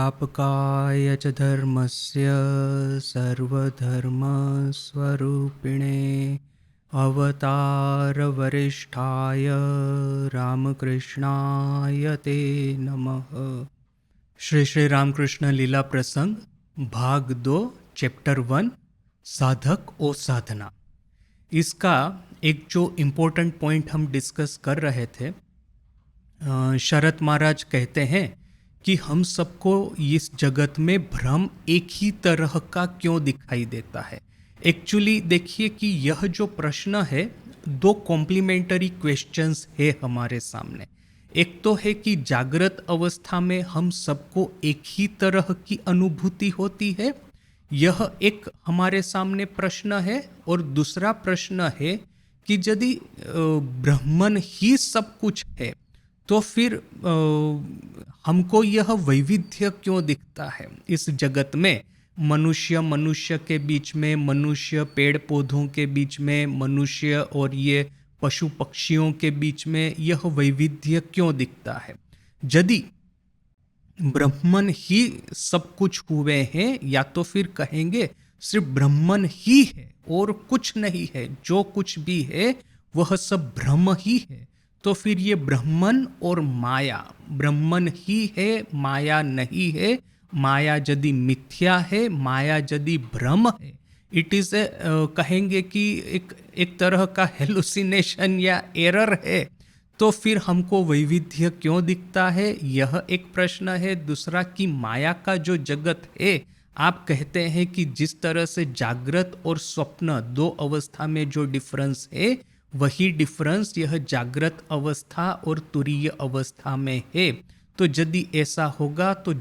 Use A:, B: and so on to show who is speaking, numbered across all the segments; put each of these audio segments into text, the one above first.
A: संस्थापकाय च धर्मस्य सर्वधर्मस्वरूपिणे अवतारवरिष्ठाय रामकृष्णाय ते नमः। श्री श्री रामकृष्ण लीला प्रसंग भाग 2 चैप्टर 1 साधक और साधना। इसका एक जो इम्पोर्टेंट पॉइंट हम डिस्कस कर रहे थे, शरत महाराज कहते हैं कि हम सबको इस जगत में भ्रम एक ही तरह का क्यों दिखाई देता है। एक्चुअली देखिए कि यह जो प्रश्न है, दो कॉम्प्लीमेंटरी क्वेश्चंस है हमारे सामने। एक तो है कि जागृत अवस्था में हम सबको एक ही तरह की अनुभूति होती है, यह एक हमारे सामने प्रश्न है। और दूसरा प्रश्न है कि यदि ब्रह्मन ही सब कुछ है तो फिर हमको यह वैविध्य क्यों दिखता है इस जगत में। मनुष्य मनुष्य के बीच में, मनुष्य पेड़ पौधों के बीच में, मनुष्य और ये पशु पक्षियों के बीच में यह वैविध्य क्यों दिखता है। यदि ब्रह्मन ही सब कुछ हुए हैं, या तो फिर कहेंगे सिर्फ ब्रह्मन ही है और कुछ नहीं है, जो कुछ भी है वह सब ब्रह्म ही है, तो फिर ये ब्रह्मन और माया, ब्रह्मन ही है माया नहीं है। माया यदि मिथ्या है, माया यदि भ्रम है, इट इज कहेंगे कि एक तरह का हेलुसिनेशन या एरर है, तो फिर हमको वैविध्य क्यों दिखता है, यह एक प्रश्न है। दूसरा कि माया का जो जगत है, आप कहते हैं कि जिस तरह से जागृत और स्वप्न दो अवस्था में जो डिफरेंस है, वही डिफरेंस यह जागृत अवस्था और तुरीय अवस्था में है। तो यदि ऐसा होगा तो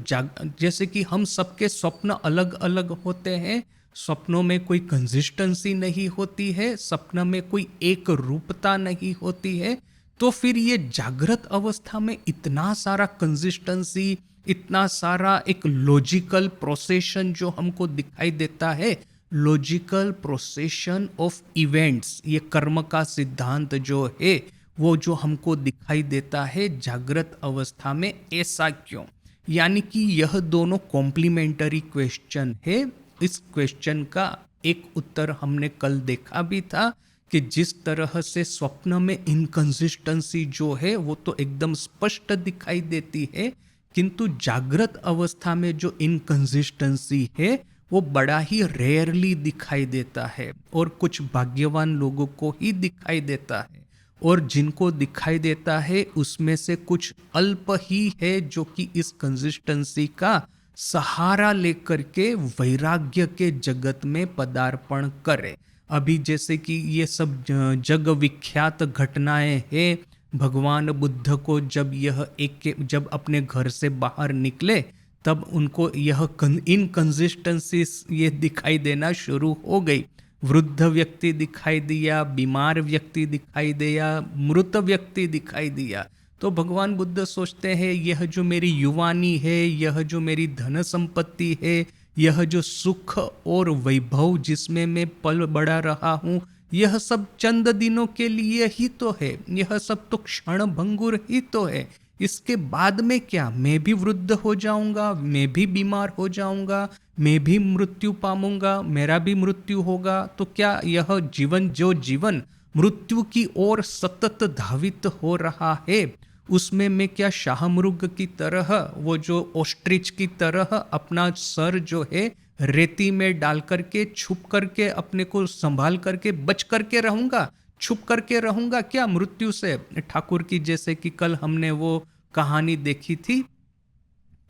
A: जैसे कि हम सबके स्वप्न अलग अलग होते हैं, स्वप्नों में कोई कंसिस्टेंसी नहीं होती है, स्वप्न में कोई एक रूपता नहीं होती है, तो फिर ये जागृत अवस्था में इतना सारा कंसिस्टेंसी, इतना सारा एक लॉजिकल प्रोसेशन जो हमको दिखाई देता है, लॉजिकल प्रोसेशन ऑफ इवेंट्स, ये कर्म का सिद्धांत जो है वो जो हमको दिखाई देता है जागृत अवस्था में, ऐसा क्यों। यानी कि यह दोनों कॉम्प्लीमेंटरी क्वेश्चन है। इस क्वेश्चन का एक उत्तर हमने कल देखा भी था कि जिस तरह से स्वप्न में इनकंसिस्टेंसी जो है वो तो एकदम स्पष्ट दिखाई देती है, किंतु जागृत अवस्था में जो इनकंसिस्टेंसी है वो बड़ा ही रेयरली दिखाई देता है, और कुछ भाग्यवान लोगों को ही दिखाई देता है, और जिनको दिखाई देता है उसमें से कुछ अल्प ही है जो कि इस कंसिस्टेंसी का सहारा लेकर के वैराग्य के जगत में पदार्पण करे। अभी जैसे कि ये सब जग विख्यात घटनाएं हैं, भगवान बुद्ध को जब अपने घर से बाहर निकले तब उनको यह इनकंसिस्टेंसी ये दिखाई देना शुरू हो गई। वृद्ध व्यक्ति दिखाई दिया, बीमार व्यक्ति दिखाई दिया, मृत व्यक्ति दिखाई दिया। तो भगवान बुद्ध सोचते हैं यह जो मेरी युवानी है, यह जो मेरी धन संपत्ति है, यह जो सुख और वैभव जिसमें मैं पल बढ़ा रहा हूँ, यह सब चंद दिनों के लिए ही तो है, यह सब तो क्षण भंगुर ही तो है। इसके बाद में क्या, मैं भी वृद्ध हो जाऊंगा, मैं भी बीमार हो जाऊंगा, मैं भी मृत्यु पाऊंगा, मेरा भी मृत्यु होगा। तो क्या यह जीवन मृत्यु की ओर सतत धावित हो रहा है, उसमें मैं क्या शाहमृग की तरह, वो जो ऑस्ट्रिच की तरह अपना सर जो है रेती में डाल करके छुप करके अपने को संभाल करके बच करके रहूंगा, छुप करके रहूंगा क्या मृत्यु से। ठाकुर की जैसे कि कल हमने वो कहानी देखी थी,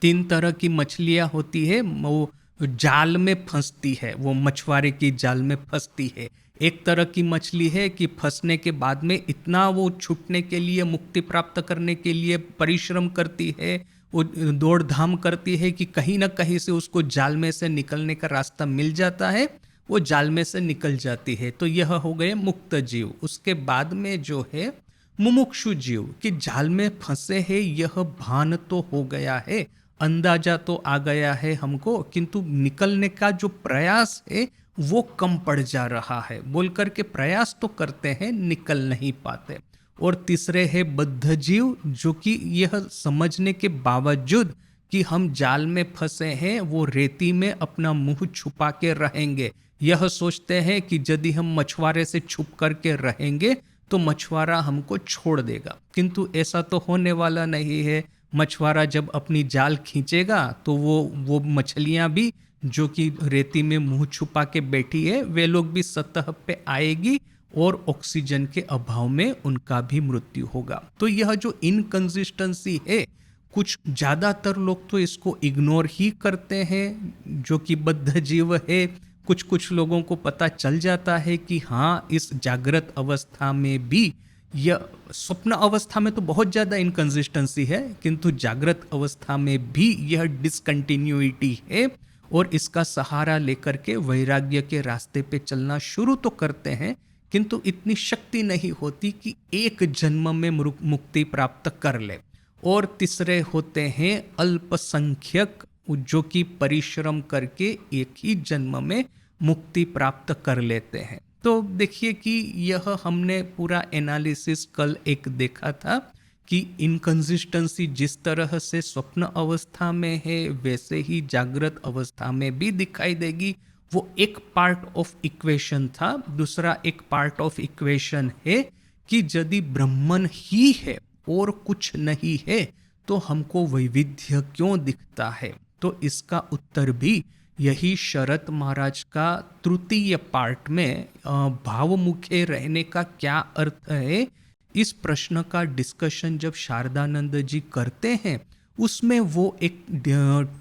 A: 3 तरह की मछलियां होती है, वो जाल में फंसती है, वो मछुआरे की जाल में फंसती है। एक तरह की मछली है कि फंसने के बाद में इतना वो छूटने के लिए, मुक्ति प्राप्त करने के लिए परिश्रम करती है, वो दौड़ धाम करती है कि कहीं ना कहीं से उसको जाल में से निकलने का रास्ता मिल जाता है, वो जाल में से निकल जाती है। तो यह हो गए मुक्त जीव। उसके बाद में जो है मुमुक्षु जीव कि जाल में फंसे हैं, यह भान तो हो गया है, अंदाजा तो आ गया है हमको, किंतु निकलने का जो प्रयास है वो कम पड़ जा रहा है, बोल करके प्रयास तो करते हैं, निकल नहीं पाते। और तीसरे है बद्ध जीव, जो कि यह समझने के बावजूद कि हम जाल में फंसे हैं, वो रेती में अपना मुंह छुपा के रहेंगे। यह सोचते हैं कि यदि हम मछुआरे से छुप करके रहेंगे तो मछुआरा हमको छोड़ देगा, किंतु ऐसा तो होने वाला नहीं है। मछुआरा जब अपनी जाल खींचेगा तो वो मछलियां भी जो कि रेती में मुंह छुपा के बैठी है, वे लोग भी सतह पे आएगी और ऑक्सीजन के अभाव में उनका भी मृत्यु होगा। तो यह जो इनकंसिस्टेंसी है, कुछ ज्यादातर लोग तो इसको इग्नोर ही करते हैं जो कि बद्ध जीव है। कुछ कुछ लोगों को पता चल जाता है कि हाँ, इस जागृत अवस्था में भी, यह स्वप्न अवस्था में तो बहुत ज्यादा इनकंसिस्टेंसी है, किंतु जागृत अवस्था में भी यह डिसकंटिन्यूइटी है। और इसका सहारा लेकर के वैराग्य के रास्ते पे चलना शुरू तो करते हैं, किंतु इतनी शक्ति नहीं होती कि एक जन्म में मुक्ति प्राप्त कर ले। और तीसरे होते हैं अल्पसंख्यक, जो कि परिश्रम करके एक ही जन्म में मुक्ति प्राप्त कर लेते हैं। तो देखिए कि यह हमने पूरा एनालिसिस कल एक देखा था कि इनकंसिस्टेंसी जिस तरह से स्वप्न अवस्था में है वैसे ही जागृत अवस्था में भी दिखाई देगी। वो एक पार्ट ऑफ इक्वेशन था। दूसरा एक पार्ट ऑफ इक्वेशन है कि यदि ब्रह्मन ही है और कुछ नहीं है तो हमको वैविध्य क्यों दिखता है। तो इसका उत्तर भी यही शरत महाराज का तृतीय पार्ट में भावमुखे रहने का क्या अर्थ है, इस प्रश्न का डिस्कशन जब शारदानंद जी करते हैं उसमें वो एक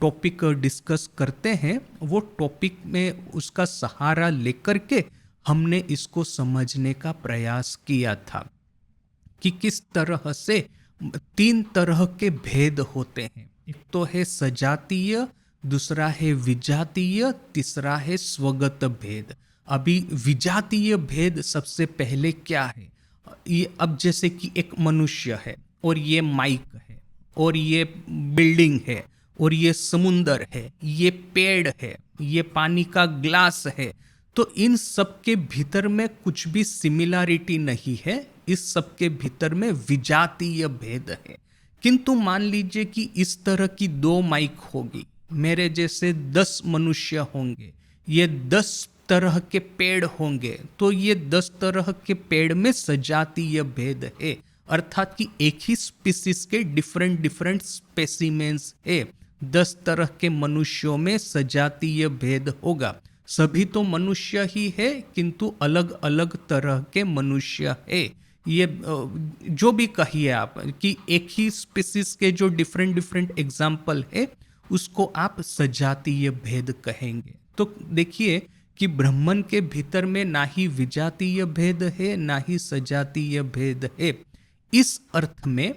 A: टॉपिक डिस्कस करते हैं। वो टॉपिक में उसका सहारा लेकर के हमने इसको समझने का प्रयास किया था कि किस तरह से 3 तरह के भेद होते हैं। एक तो है सजातीय, दूसरा है विजातीय, तीसरा है स्वगत भेद। अभी विजातीय भेद सबसे पहले क्या है, ये अब जैसे कि एक मनुष्य है और ये माइक है और ये बिल्डिंग है और ये समुंदर है, ये पेड़ है, ये पानी का ग्लास है, तो इन सब के भीतर में कुछ भी सिमिलरिटी नहीं है। इस सब के भीतर में विजातीय भेद है। किंतु मान लीजिए कि इस तरह की 2 माइक होगी, मेरे जैसे 10 मनुष्य होंगे, ये 10 तरह के पेड़ होंगे, तो ये 10 तरह के पेड़ में सजातीय भेद है। अर्थात कि एक ही स्पीसीज के डिफरेंट डिफरेंट स्पेसिमेंस है। 10 तरह के मनुष्यों में सजातीय भेद होगा। सभी तो मनुष्य ही है किंतु अलग अलग तरह के मनुष्य है। ये जो भी कहिए आप कि एक ही स्पीसीज के जो डिफरेंट डिफरेंट एग्जाम्पल है उसको आप सजातीय भेद कहेंगे। तो देखिए कि ब्रह्मन के भीतर में ना ही विजातीय भेद है ना ही सजातीय भेद है, इस अर्थ में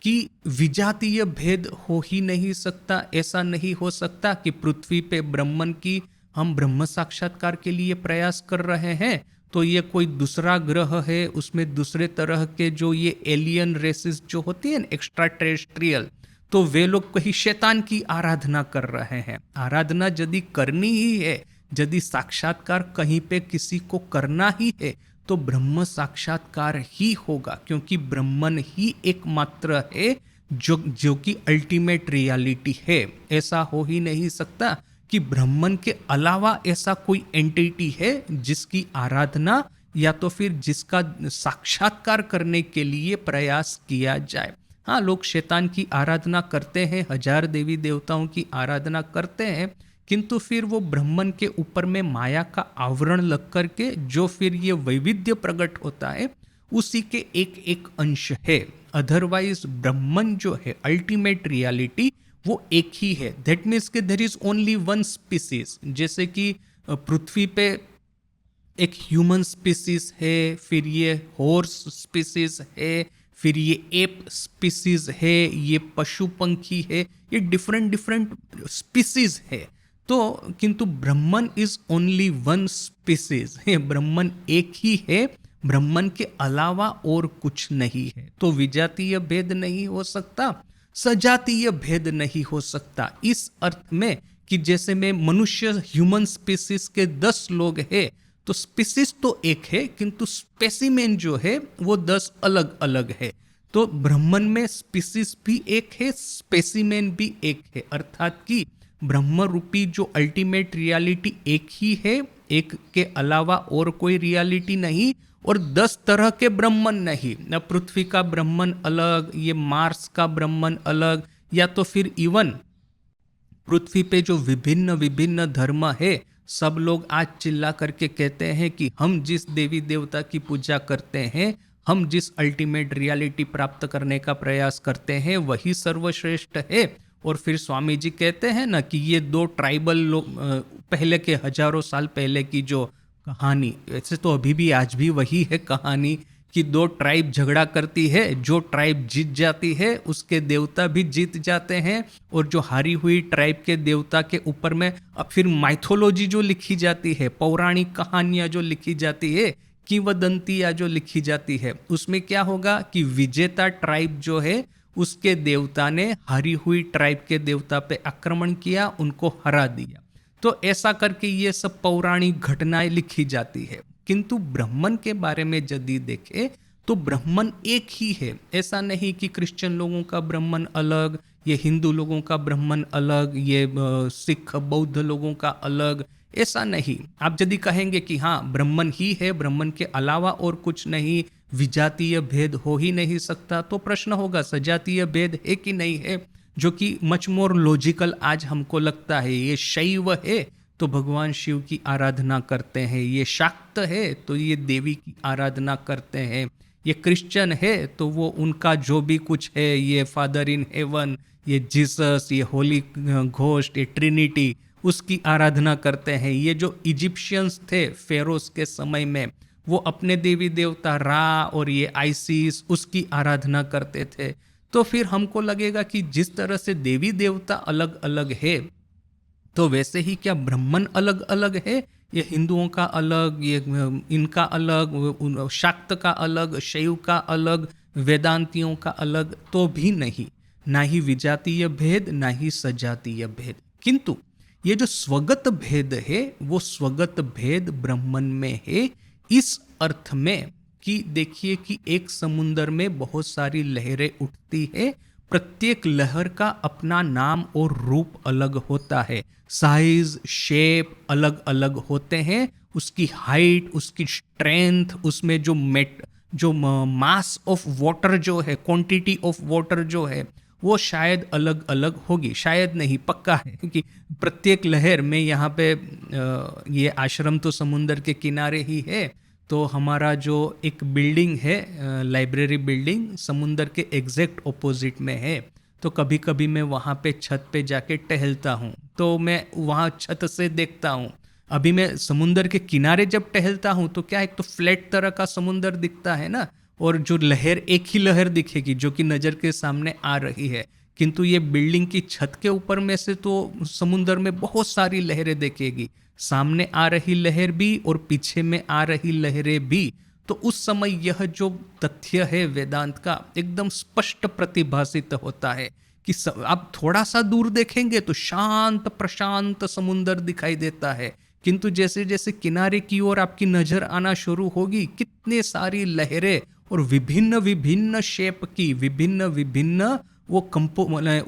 A: कि विजातीय भेद हो ही नहीं सकता। ऐसा नहीं हो सकता कि पृथ्वी पे ब्रह्मन की हम ब्रह्म साक्षात्कार के लिए प्रयास कर रहे हैं तो ये कोई दूसरा ग्रह है, उसमें दूसरे तरह के जो ये एलियन रेसेस जो होती है एक्स्ट्रा टेरेस्ट्रियल, तो वे लोग कहीं शैतान की आराधना कर रहे हैं। आराधना यदि करनी ही है, यदि साक्षात्कार कहीं पे किसी को करना ही है तो ब्रह्म साक्षात्कार ही होगा, क्योंकि ब्रह्मन ही एकमात्र है जो कि अल्टीमेट रियलिटी है। ऐसा हो ही नहीं सकता कि ब्रह्मन के अलावा ऐसा कोई एंटिटी है जिसकी आराधना या तो फिर जिसका साक्षात्कार करने के लिए प्रयास किया जाए। हाँ, लोग शैतान की आराधना करते हैं, 1000 देवी देवताओं की आराधना करते हैं, किंतु फिर वो ब्रह्मन के ऊपर में माया का आवरण लग करके जो फिर ये वैविध्य प्रकट होता है उसी के एक एक अंश है। अदरवाइज ब्रह्मन जो है अल्टीमेट रियलिटी वो एक ही है। दैट मीन्स कि there is only one species. जैसे कि पृथ्वी पे एक ह्यूमन स्पीसीज है, फिर ये हॉर्स स्पीसीज है, फिर ये एप स्पीसीज है, ये पशु पंखी है, ये डिफरेंट डिफरेंट स्पीसीज है। तो किंतु ब्रह्मन इज ओनली वन स्पीसीज है, ब्रह्मन एक ही है, ब्रह्मन के अलावा और कुछ नहीं है। तो विजातीय भेद नहीं हो सकता, सजातीय भेद नहीं हो सकता, इस अर्थ में कि जैसे में मनुष्य ह्यूमन स्पीसीज के 10 लोग हैं तो स्पीसीज तो एक है किंतु स्पेसिमेन जो है वो 10 अलग अलग है। तो ब्रह्मन में स्पीसीज भी एक है, स्पेसिमेन भी एक है, अर्थात कि ब्रह्म रूपी जो अल्टीमेट रियलिटी एक ही है, एक के अलावा और कोई रियलिटी नहीं, और 10 तरह के ब्रह्मन नहीं, न पृथ्वी का ब्रह्मन अलग, ये मार्स का ब्रह्मन अलग, या तो फिर इवन पृथ्वी पे जो विभिन्न विभिन्न धर्म है, सब लोग आज चिल्ला करके कहते हैं कि हम जिस देवी देवता की पूजा करते हैं, हम जिस अल्टीमेट रियलिटी प्राप्त करने का प्रयास करते हैं, वही सर्वश्रेष्ठ है। और फिर स्वामी जी कहते हैं ना कि ये दो ट्राइबल लोग, पहले के हजारों साल पहले की जो कहानी, वैसे तो अभी भी आज भी वही है कहानी, कि दो ट्राइब झगड़ा करती है, जो ट्राइब जीत जाती है उसके देवता भी जीत जाते हैं, और जो हारी हुई ट्राइब के देवता के ऊपर में अब फिर माइथोलॉजी जो लिखी जाती है, पौराणिक कहानियां जो लिखी जाती है, किंवदंतियां जो लिखी जाती है, उसमें क्या होगा कि विजेता ट्राइब जो है उसके देवता ने हारी हुई ट्राइब के देवता पे आक्रमण किया, उनको हरा दिया। तो ऐसा करके ये सब पौराणिक घटनाएं लिखी जाती है। किंतु ब्राह्मण के बारे में यदि देखें तो ब्राह्मण एक ही है। ऐसा नहीं कि क्रिश्चियन लोगों का ब्राह्मण अलग, ये हिंदू लोगों का ब्राह्मण अलग, ये सिख बौद्ध लोगों का अलग, ऐसा नहीं। आप यदि कहेंगे कि हाँ ब्राह्मण ही है, ब्राह्मण के अलावा और कुछ नहीं, विजातीय भेद हो ही नहीं सकता, तो प्रश्न होगा सजातीय भेद है कि नहीं है, जो कि मच मोर लॉजिकल आज हमको लगता है। ये शैव है तो भगवान शिव की आराधना करते हैं, ये शाक्त है तो ये देवी की आराधना करते हैं, ये क्रिश्चियन है तो वो उनका जो भी कुछ है, ये फादर इन हेवन, ये जीसस, ये होली घोस्ट, ये ट्रिनिटी, उसकी आराधना करते हैं। ये जो इजिप्शियंस थे फेरोस के समय में, वो अपने देवी देवता रा और ये आइसिस, उसकी आराधना करते थे। तो फिर हमको लगेगा कि जिस तरह से देवी देवता अलग अलग है, तो वैसे ही क्या ब्राह्मण अलग अलग है? ये हिंदुओं का अलग, ये इनका अलग, शाक्त का अलग, शैव का अलग, वेदांतियों का अलग, तो भी नहीं। ना ही विजातीय भेद, ना ही सजातीय भेद। किंतु ये जो स्वगत भेद है, वो स्वगत भेद ब्राह्मण में है, इस अर्थ में कि देखिए कि एक समुंदर में बहुत सारी लहरें उठती है, प्रत्येक लहर का अपना नाम और रूप अलग होता है, साइज शेप अलग अलग होते हैं, उसकी हाइट, उसकी स्ट्रेंथ, उसमें जो मास ऑफ वाटर जो है, क्वांटिटी ऑफ वाटर जो है, वो शायद अलग अलग होगी, शायद नहीं पक्का है कि प्रत्येक लहर में, यहाँ पे ये आश्रम तो समुंदर के किनारे ही है, तो हमारा जो एक बिल्डिंग है, लाइब्रेरी बिल्डिंग, समुंदर के एग्जैक्ट ऑपोजिट में है। तो कभी कभी मैं वहाँ पे छत पे जाके टहलता हूँ, तो मैं वहाँ छत से देखता हूँ। अभी मैं समुंदर के किनारे जब टहलता हूँ तो क्या, एक तो फ्लैट तरह का समुंदर दिखता है ना, और जो लहर, एक ही लहर दिखेगी जो कि नज़र के सामने आ रही है। किंतु ये बिल्डिंग की छत के ऊपर में से तो समुंदर में बहुत सारी लहरें दिखेगी, सामने आ रही लहर भी और पीछे में आ रही लहरें भी। तो उस समय यह जो तथ्य है वेदांत का, एकदम स्पष्ट प्रतिभासित होता है कि आप थोड़ा सा दूर देखेंगे तो शांत प्रशांत समुंदर दिखाई देता है, किंतु जैसे जैसे किनारे की ओर आपकी नजर आना शुरू होगी, कितने सारी लहरें और विभिन्न विभिन्न शेप की, विभिन्न विभिन्न वो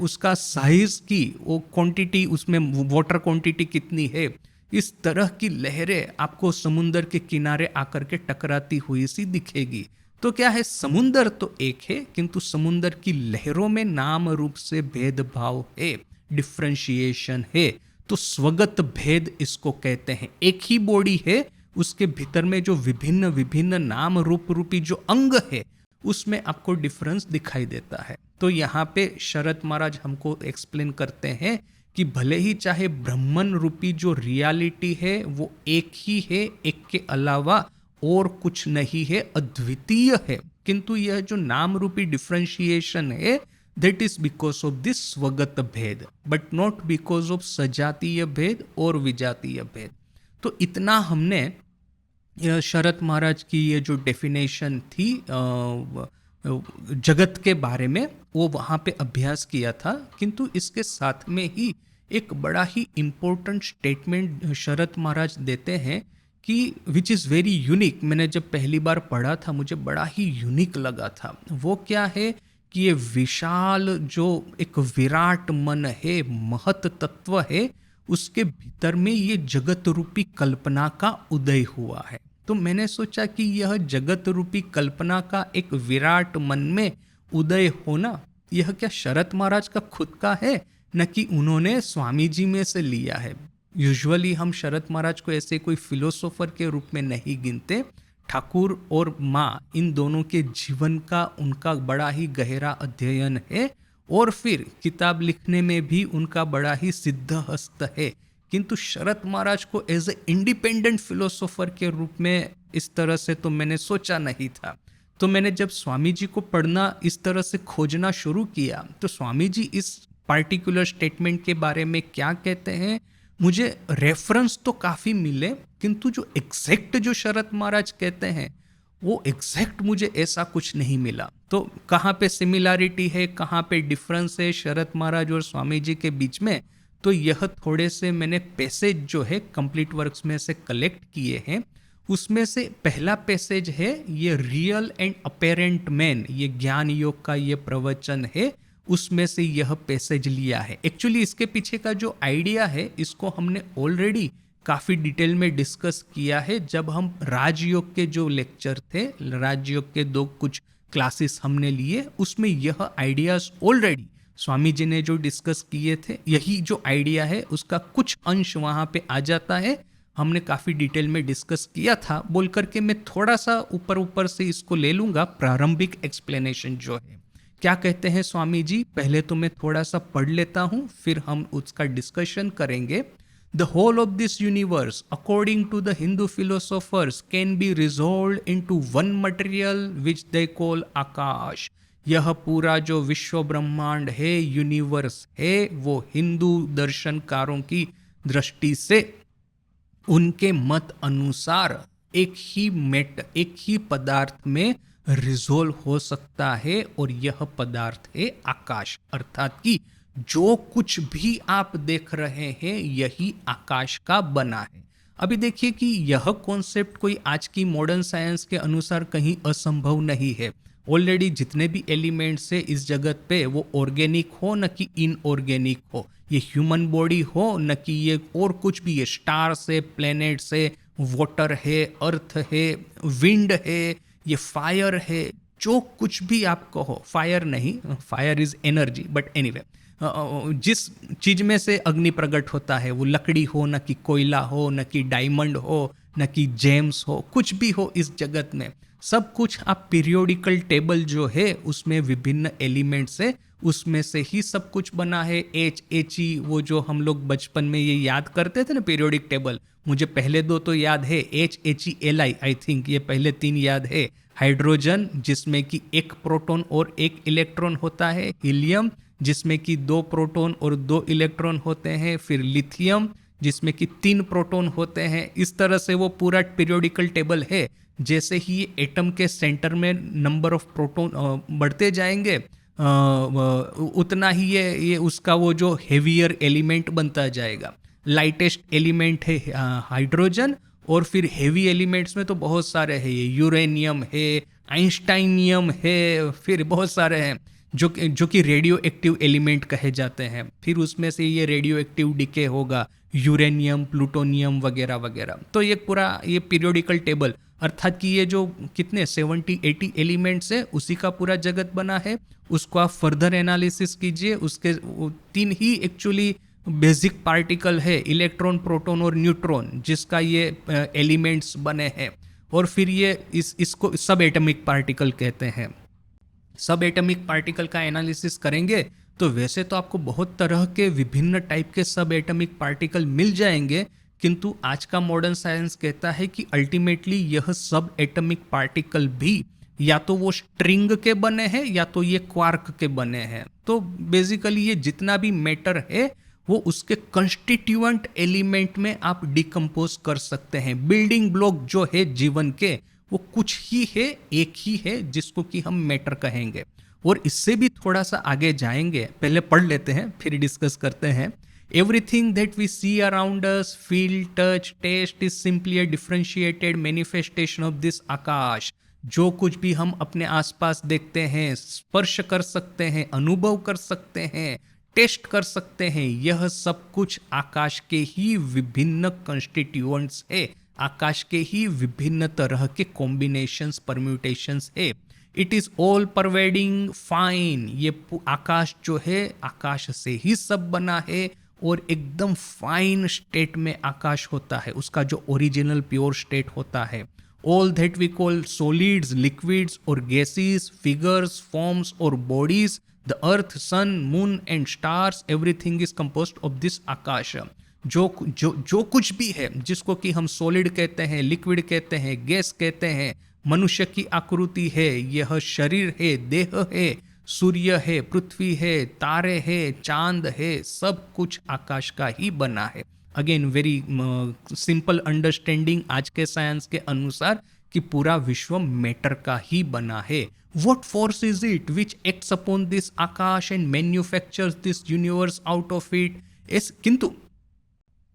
A: उसका साइज की, वो क्वांटिटी, उसमें वाटर क्वांटिटी कितनी है, इस तरह की लहरें आपको समुंदर के किनारे आकर के टकराती हुई सी दिखेगी। तो क्या है, समुंदर तो एक है, किंतु समुंदर की लहरों में नाम रूप से भेदभाव है, डिफ्रेंशिएशन है। तो स्वगत भेद इसको कहते हैं। एक ही बॉडी है, उसके भीतर में जो विभिन्न विभिन्न नाम रूप रूपी जो अंग है, उसमें आपको डिफरेंस दिखाई देता है। तो यहाँ पे शरद महाराज हमको एक्सप्लेन करते हैं कि भले ही चाहे ब्राह्मण रूपी जो रियलिटी है वो एक ही है, एक के अलावा और कुछ नहीं है, अद्वितीय है, किंतु यह जो नाम रूपी डिफ्रेंशिएशन है, that is because of this स्वगत भेद, बट नॉट बिकॉज ऑफ सजातीय भेद और विजातीय भेद। तो इतना हमने शरद महाराज की ये जो डेफिनेशन थी जगत के बारे में, वो वहाँ पे अभ्यास किया था। किंतु इसके साथ में ही एक बड़ा ही इम्पोर्टेंट स्टेटमेंट शरद महाराज देते हैं कि विच इज़ वेरी यूनिक। मैंने जब पहली बार पढ़ा था मुझे बड़ा ही यूनिक लगा था। वो क्या है कि ये विशाल जो एक विराट मन है, महत तत्व है, उसके भीतर में ये जगत रूपी कल्पना का उदय हुआ है। तो मैंने सोचा कि यह जगत रूपी कल्पना का एक विराट मन में उदय होना, यह क्या शरत महाराज का खुद का है, न कि उन्होंने स्वामी जी में से लिया है। यूजुअली हम शरत महाराज को ऐसे कोई फिलोसोफर के रूप में नहीं गिनते। ठाकुर और माँ इन दोनों के जीवन का उनका बड़ा ही गहरा अध्ययन है, और फिर किताब लिखने में भी उनका बड़ा ही सिद्ध हस्त है। किंतु शरत महाराज को एज ए इंडिपेंडेंट फिलोसोफर के रूप में इस तरह से तो मैंने सोचा नहीं था। तो मैंने जब स्वामी जी को पढ़ना इस तरह से खोजना शुरू किया, तो स्वामी जी इस पार्टिकुलर स्टेटमेंट के बारे में क्या कहते हैं, मुझे रेफरेंस तो काफ़ी मिले, किंतु जो एग्जैक्ट जो शरत महाराज कहते हैं वो एग्जैक्ट मुझे ऐसा कुछ नहीं मिला। तो कहाँ पे सिमिलैरिटी है, कहाँ पे डिफरेंस है शरत महाराज और स्वामी जी के बीच में, तो यह थोड़े से मैंने पैसेज जो है कंप्लीट वर्क्स में से कलेक्ट किए हैं। उसमें से पहला पैसेज है ये रियल एंड अपेरेंट मैन, ये ज्ञान योग का ये प्रवचन है, उसमें से यह पैसेज लिया है। एक्चुअली इसके पीछे का जो आइडिया है इसको हमने ऑलरेडी काफ़ी डिटेल में डिस्कस किया है जब हम राजयोग के जो लेक्चर थे, राजयोग के 2 कुछ क्लासेस हमने लिए, उसमें यह आइडियाज ऑलरेडी स्वामी जी ने जो डिस्कस किए थे, यही जो आइडिया है उसका कुछ अंश वहाँ पे आ जाता है। हमने काफ़ी डिटेल में डिस्कस किया था बोल करके मैं थोड़ा सा ऊपर ऊपर से इसको ले लूँगा। प्रारंभिक एक्सप्लेनेशन जो है क्या कहते हैं स्वामी जी, पहले तो मैं थोड़ा सा पढ़ लेता हूँ, फिर हम उसका डिस्कशन करेंगे। The whole of this universe, according to the Hindu philosophers, can be resolved into one material which they call आकाश। यह पूरा जो विश्व ब्रह्मांड है, यूनिवर्स है, वो हिंदू दर्शनकारों की दृष्टि से उनके मत अनुसार एक ही पदार्थ में रिजोल्व हो सकता है, और यह पदार्थ है आकाश। अर्थात कि जो कुछ भी आप देख रहे हैं यही आकाश का बना है। अभी देखिए कि यह कॉन्सेप्ट कोई आज की मॉडर्न साइंस के अनुसार कहीं असंभव नहीं है। ऑलरेडी जितने भी एलिमेंट्स है इस जगत पे, वो ऑर्गेनिक हो न कि इनऑर्गेनिक हो, ये ह्यूमन बॉडी हो न कि ये और कुछ भी है, स्टार्स है, प्लैनेट्स है, वाटर है, अर्थ है, विंड है, ये फायर है, जो कुछ भी आप कहो, फायर नहीं, fire is energy, but anyway, जिस चीज में से अग्नि प्रकट होता है, वो लकड़ी हो न कि कोयला हो, न कि डायमंड हो, न कि जेम्स हो, कुछ भी हो इस जगत में, सब कुछ आप पीरियोडिकल टेबल जो है उसमें विभिन्न एलिमेंट्स है, उसमें से ही सब कुछ बना है। HHE, वो जो हम लोग बचपन में ये याद करते थे ना पीरियोडिक टेबल, मुझे पहले 2 तो याद है, HHELI आई थिंक, ये पहले 3 याद है। हाइड्रोजन जिसमें कि 1 प्रोटॉन और 1 इलेक्ट्रॉन होता है, हीलियम जिसमें कि 2 प्रोटॉन और 2 इलेक्ट्रॉन होते हैं, फिर लिथियम जिसमें कि 3 प्रोटॉन होते हैं। इस तरह से वो पूरा पीरियोडिकल टेबल है। जैसे ही एटम के सेंटर में नंबर ऑफ प्रोटॉन बढ़ते जाएंगे, उतना ही ये उसका वो जो हेवियर एलिमेंट बनता जाएगा। लाइटेस्ट एलिमेंट है हाइड्रोजन, और फिर हेवी एलिमेंट्स में तो बहुत सारे हैं, ये यूरेनियम है, आइंस्टाइनियम है, फिर बहुत सारे हैं जो कि रेडियो एक्टिव एलिमेंट कहे जाते हैं। फिर उसमें से ये रेडियो एक्टिव डिके होगा, यूरेनियम, प्लूटोनियम वगैरह वगैरह। तो ये पूरा ये पीरियोडिकल टेबल, अर्थात कि ये जो कितने 70-80 एलिमेंट्स है उसी का पूरा जगत बना है। उसको आप फर्दर एनालिसिस कीजिए, उसके 3 ही एक्चुअली बेसिक पार्टिकल है, इलेक्ट्रॉन, प्रोटॉन और न्यूट्रॉन, जिसका ये एलिमेंट्स बने हैं। और फिर ये इसको सब एटॉमिक पार्टिकल कहते हैं। सब एटॉमिक पार्टिकल का एनालिसिस करेंगे तो वैसे तो आपको बहुत तरह के विभिन्न टाइप के सब एटॉमिक पार्टिकल मिल जाएंगे, किंतु आज का मॉडर्न साइंस कहता है कि अल्टीमेटली यह सब एटॉमिक पार्टिकल भी या तो वो स्ट्रिंग के बने हैं या तो ये क्वार्क के बने हैं। तो बेसिकली ये जितना भी मैटर है वो उसके कंस्टिट्यूएंट एलिमेंट में आप डिकम्पोज कर सकते हैं। बिल्डिंग ब्लॉक जो है जीवन के वो कुछ ही है, एक ही है, जिसको कि हम मैटर कहेंगे। और इससे भी थोड़ा सा आगे जाएंगे, पहले पढ़ लेते हैं फिर डिस्कस करते हैं Everything that we see around us, feel, touch, taste is simply a differentiated manifestation of this आकाश. जो कुछ भी हम अपने आसपास देखते हैं, स्पर्श कर सकते हैं, अनुभव कर सकते हैं, टेस्ट कर सकते हैं, यह सब कुछ आकाश के ही विभिन्न कंस्टिट्यूएंट्स है, आकाश के ही विभिन्न तरह के कॉम्बिनेशंस, परम्यूटेशंस है. It is all pervading fine. ये आकाश जो है, आकाश से ही सब बना है और एकदम फाइन स्टेट में आकाश होता है, उसका जो ओरिजिनल प्योर स्टेट होता है. All that we call solids, liquids or gases, figures, forms or bodies, the earth, sun, moon and stars, everything is composed of this akasha. जो कुछ भी है, जिसको कि हम सॉलिड कहते हैं, लिक्विड कहते हैं, गैस कहते हैं, मनुष्य की आकृति है, यह शरीर है, देह है, सूर्य है, पृथ्वी है, तारे है, चांद है, सब कुछ आकाश का ही बना है. अगेन वेरी सिंपल अंडरस्टैंडिंग आज के साइंस के अनुसार कि पूरा विश्व मैटर का ही बना है. What force is it which acts upon this Akash and manufactures this universe out of it? किंतु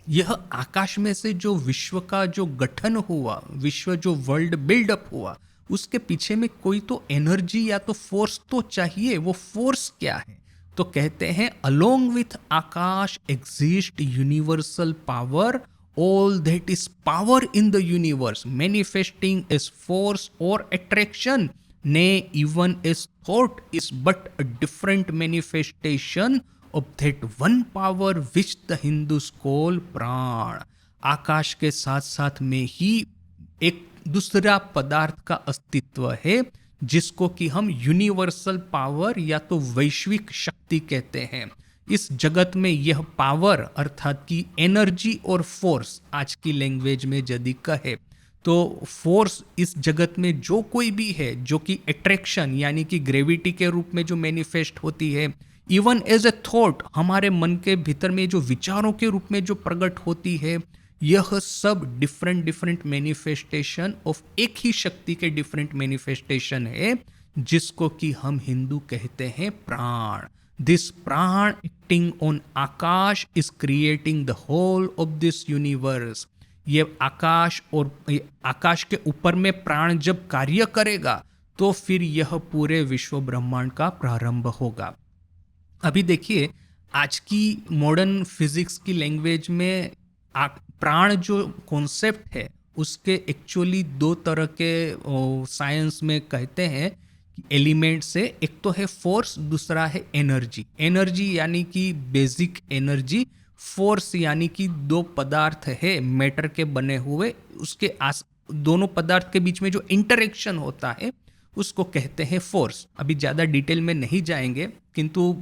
A: यह आकाश में से जो विश्व का जो गठन हुआ, विश्व जो वर्ल्ड बिल्डअप हुआ, उसके पीछे में कोई तो एनर्जी या तो फोर्स तो चाहिए. वो फोर्स क्या है? तो कहते हैं along with akasha exist universal power. All that is power in the universe manifesting as force or attraction. Nay even as thought is but a different manifestation of that one power which the Hindus call प्राण. आकाश के साथ साथ में ही एक दूसरा पदार्थ का अस्तित्व है जिसको कि हम यूनिवर्सल पावर या तो वैश्विक शक्ति कहते हैं. इस जगत में यह पावर अर्थात कि एनर्जी और फोर्स, आज की लैंग्वेज में यदि कहे तो फोर्स इस जगत में जो कोई भी है जो कि अट्रैक्शन यानी कि ग्रेविटी के रूप में जो मैनिफेस्ट होती है, इवन एज ए थॉट हमारे मन के भीतर में जो विचारों के रूप में जो प्रकट होती है, यह सब डिफरेंट मैनिफेस्टेशन ऑफ एक ही शक्ति के डिफरेंट मैनिफेस्टेशन है जिसको कि हम हिंदू कहते हैं prana. This prana acting on akasha is creating the whole of this universe. ये आकाश और आकाश के ऊपर में प्राण जब कार्य करेगा तो फिर यह पूरे विश्व ब्रह्मांड का प्रारंभ होगा. अभी देखिए आज की मॉडर्न फिजिक्स की लैंग्वेज में प्राण जो कॉन्सेप्ट है उसके एक्चुअली दो तरह के साइंस में कहते हैं कि एलिमेंट से, एक तो है फोर्स, दूसरा है एनर्जी. एनर्जी यानी कि बेसिक एनर्जी, फोर्स यानी कि दो पदार्थ है मैटर के बने हुए, उसके दोनों पदार्थ के बीच में जो इंटरेक्शन होता है उसको कहते हैं फोर्स. अभी ज़्यादा डिटेल में नहीं जाएंगे, किंतु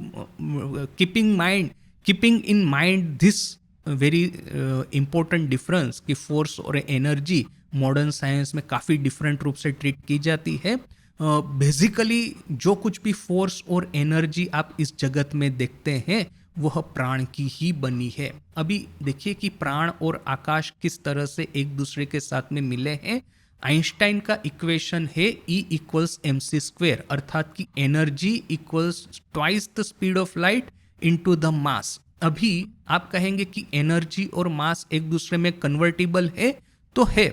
A: keeping in mind this very important difference कि फोर्स और एनर्जी मॉडर्न साइंस में काफ़ी डिफरेंट रूप से ट्रीट की जाती है. बेसिकली जो कुछ भी फोर्स और एनर्जी आप इस जगत में देखते हैं वह प्राण की ही बनी है. अभी देखिए कि प्राण और आकाश किस तरह से एक दूसरे के साथ में मिले हैं. आइंस्टाइन का इक्वेशन है E इक्वल्स mc², अर्थात कि energy equals twice the speed of light into the mass. अभी आप कहेंगे कि एनर्जी और मास एक दूसरे में कन्वर्टिबल है, तो है.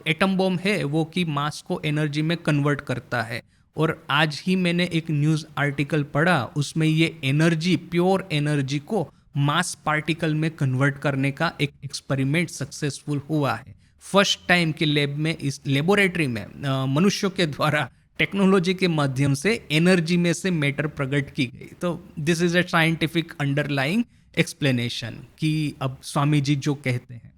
A: एटम बॉम्ब है वो कि मास को एनर्जी में कन्वर्ट करता है. और आज ही मैंने एक न्यूज़ आर्टिकल पढ़ा, उसमें ये एनर्जी, प्योर एनर्जी को मास पार्टिकल में कन्वर्ट करने का एक एक्सपेरिमेंट सक्सेसफुल हुआ है. फर्स्ट टाइम के लैब में, इस लेबोरेटरी में मनुष्यों के द्वारा टेक्नोलॉजी के माध्यम से एनर्जी में से मैटर प्रकट की गई. तो this is a scientific underlying explanation कि अब स्वामी जी जो कहते हैं.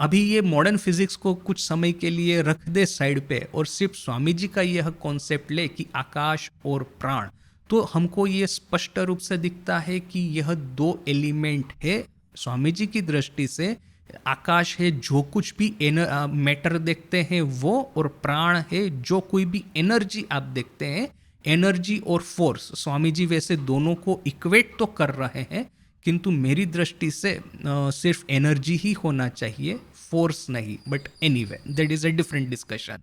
A: अभी ये मॉडर्न फिजिक्स को कुछ समय के लिए रख दे साइड पे और सिर्फ स्वामी जी का यह कॉन्सेप्ट ले कि आकाश और प्राण, तो हमको ये स्पष्ट रूप से दिखता है कि यह दो एलिमेंट है. स्वामी जी की दृष्टि से आकाश है जो कुछ भी मैटर देखते हैं वो, और प्राण है जो कोई भी एनर्जी आप देखते हैं. एनर्जी और फोर्स स्वामी जी वैसे दोनों को इक्वेट तो कर रहे हैं, किंतु मेरी दृष्टि से सिर्फ एनर्जी ही होना चाहिए, फोर्स नहीं. But anyway that is a different discussion.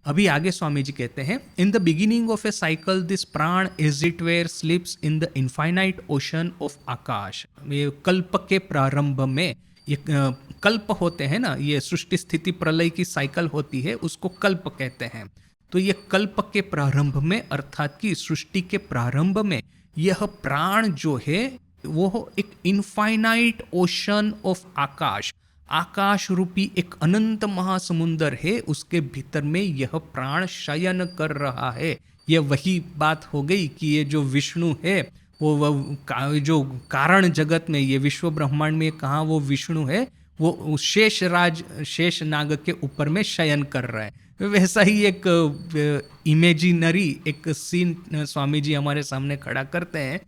A: अभी आगे स्वामी जी कहते हैं, in the beginning of a cycle this prana as it were slips in the infinite ocean of akasha. ये कल्प के प्रारंभ में, ये कल्प होते हैं ना, ये सृष्टि स्थिति प्रलय की साइकिल होती है, उसको कल्प कहते हैं। तो ये कल्प के प्रारंभ में, अर्थात कि सृष्टि के प्रारंभ में, यह प्राण जो है वो एक इनफाइनाइट ओशन ऑफ आकाश, आकाश रूपी एक अनंत महासमुंदर है, उसके भीतर में यह प्राण शयन कर रहा है। यह वही बात हो गई कि ये जो विष्णु है वो जो कारण जगत में, ये विश्व ब्रह्मांड में कहाँ वो विष्णु है, वो शेष नाग के ऊपर में शयन कर रहा है। वैसा ही एक इमेजिनरी एक सीन स्वामी जी हमारे सामने खड़ा करते हैं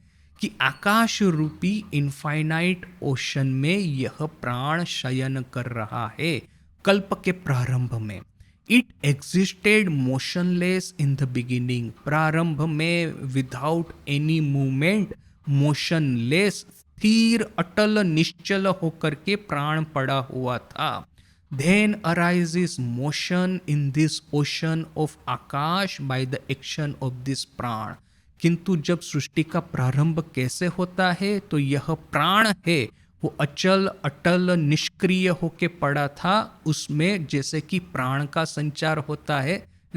A: कि आकाश रूपी इनफाइनाइट ओशन में यह प्राण शयन कर रहा है कल्प के प्रारंभ में। It existed motionless in the beginning, प्रारंभ में विदाउट एनी मूवमेंट, मोशनलेस, स्थिर अटल निश्चल होकर के प्राण पड़ा हुआ था। Then arises motion in this ocean of akasha by the action of this prana. किंतु जब सृष्टि का प्रारंभ कैसे होता है, तो यह प्राण है वो अचल अटल निष्क्रिय होके पड़ा था, उसमें जैसे कि प्राण का संचार होता है,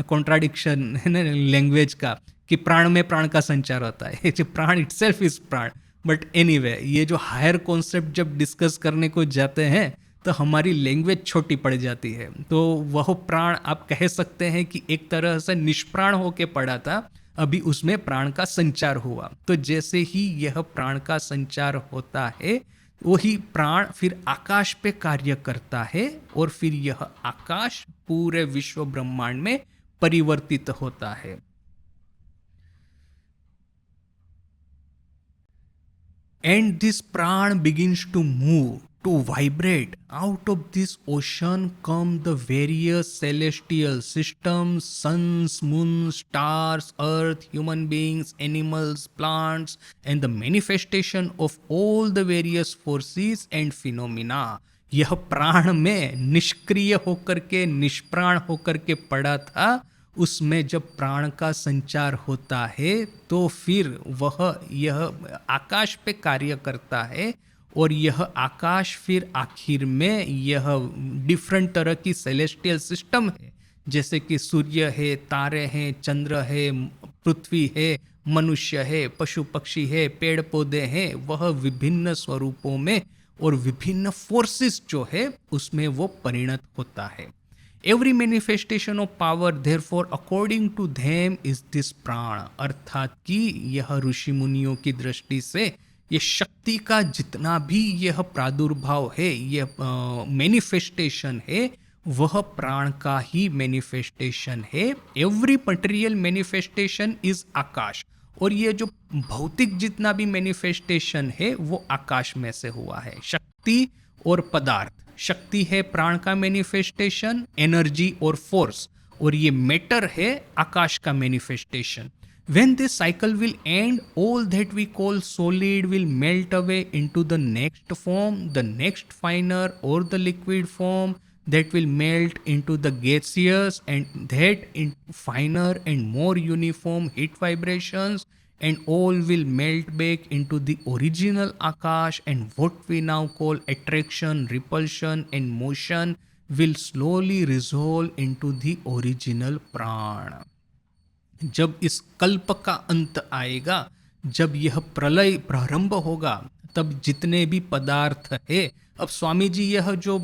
A: कॉन्ट्राडिक्शन है ना लैंग्वेज का, कि प्राण में प्राण का संचार होता है, जो प्राण इटसेल्फ इज प्राण। बट एनीवे, ये जो हायर कॉन्सेप्ट जब डिस्कस करने को जाते हैं तो हमारी लैंग्वेज छोटी पड़ जाती है। तो वह प्राण आप कह सकते हैं कि एक तरह से निष्प्राण होके पड़ा था, अभी उसमें प्राण का संचार हुआ। तो जैसे ही यह प्राण का संचार होता है, वही प्राण फिर आकाश पे कार्य करता है, और फिर यह आकाश पूरे विश्व ब्रह्मांड में परिवर्तित होता है। And this pran begins to move, to vibrate. Out of this ocean come the various celestial systems, suns, moons, stars, earth, human beings, animals, plants, and the manifestation of all the various forces and phenomena. यह प्राण में निष्क्रिय होकर के, निष्प्राण होकर के पड़ा था, उसमें जब प्राण का संचार होता है तो फिर वह यह आकाश पे कार्य करता है, और यह आकाश फिर आखिर में यह डिफरेंट तरह की सेलेस्टियल सिस्टम है, जैसे कि सूर्य है, तारे हैं, चंद्र है, पृथ्वी है, मनुष्य है, पशु पक्षी है, पेड़ पौधे हैं, वह विभिन्न स्वरूपों में और विभिन्न फोर्सेस जो है उसमें वो परिणत होता है। Every manifestation of power therefore according to them is this prana, अर्थात कि यह ऋषि मुनियों की दृष्टि से ये शक्ति का जितना भी यह प्रादुर्भाव है, यह मैनिफेस्टेशन है, वह प्राण का ही मैनिफेस्टेशन है। एवरी मटेरियल मैनिफेस्टेशन इज आकाश, और ये जो भौतिक जितना भी मैनिफेस्टेशन है वो आकाश में से हुआ है। शक्ति और पदार्थ, शक्ति है प्राण का मैनिफेस्टेशन, एनर्जी और फोर्स, और ये मैटर है आकाश का manifestation. When this cycle will end, all that we call solid will melt away into the next form, the next finer or the liquid form, that will melt into the gaseous, and that in finer and more uniform heat vibrations, and all will melt back into the original Akash, and what we now call attraction, repulsion and motion will slowly resolve into the original Pran. जब इस कल्प का अंत आएगा, जब यह प्रलय प्रारंभ होगा, तब जितने भी पदार्थ है, अब स्वामी जी यह जो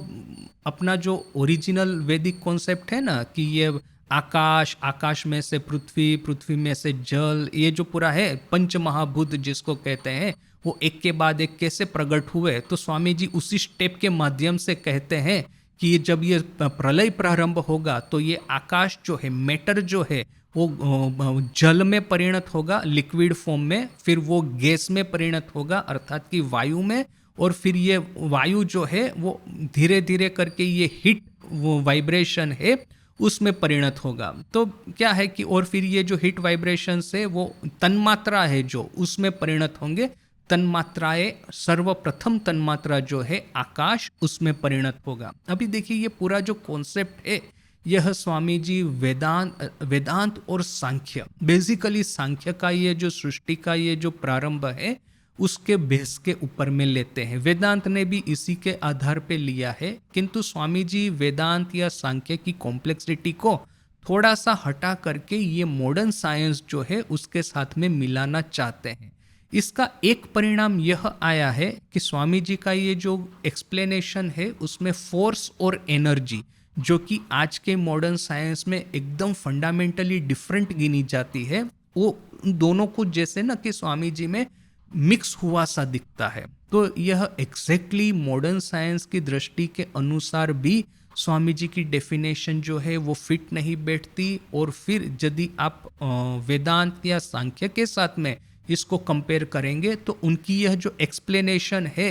A: अपना जो ओरिजिनल वैदिक कॉन्सेप्ट है ना, कि ये आकाश, आकाश में से पृथ्वी, पृथ्वी में से जल, ये जो पूरा है पंच महाभूत जिसको कहते हैं, वो एक के बाद एक कैसे प्रकट हुए, तो स्वामी जी उसी स्टेप के माध्यम से कहते हैं कि ये जब ये प्रलय प्रारंभ होगा तो ये आकाश जो है, मैटर जो है, वो जल में परिणत होगा, लिक्विड फॉर्म में, फिर वो गैस में परिणत होगा अर्थात कि वायु में, और फिर ये वायु जो है वो धीरे धीरे करके ये हीट, वो वाइब्रेशन है, उसमें परिणत होगा। तो क्या है कि और फिर ये जो हीट वाइब्रेशन है वो तन्मात्रा है जो उसमें परिणत होंगे। तन्मात्राएं, सर्वप्रथम तन्मात्रा जो है आकाश, उसमें परिणत होगा। अभी देखिए ये पूरा जो कॉन्सेप्ट है यह स्वामी जी वेदांत और सांख्य, बेसिकली सांख्य का ये जो सृष्टि का ये जो प्रारंभ है उसके बेस के ऊपर में लेते हैं। वेदांत ने भी इसी के आधार पे लिया है, किंतु स्वामी जी वेदांत या सांख्य की कॉम्प्लेक्सिटी को थोड़ा सा हटा करके ये मॉडर्न साइंस जो है उसके साथ में मिलाना चाहते हैं। इसका एक परिणाम यह आया है कि स्वामी जी का ये जो एक्सप्लेनेशन है उसमें फोर्स और एनर्जी, जो कि आज के मॉडर्न साइंस में एकदम फंडामेंटली डिफरेंट गिनी जाती है, वो दोनों को जैसे ना कि स्वामी जी में मिक्स हुआ सा दिखता है। तो यह एग्जैक्टली मॉडर्न साइंस की दृष्टि के अनुसार भी स्वामी जी की डेफिनेशन जो है वो फिट नहीं बैठती। और फिर यदि आप वेदांत या सांख्य के साथ में इसको कंपेयर करेंगे तो उनकी यह जो एक्सप्लेनेशन है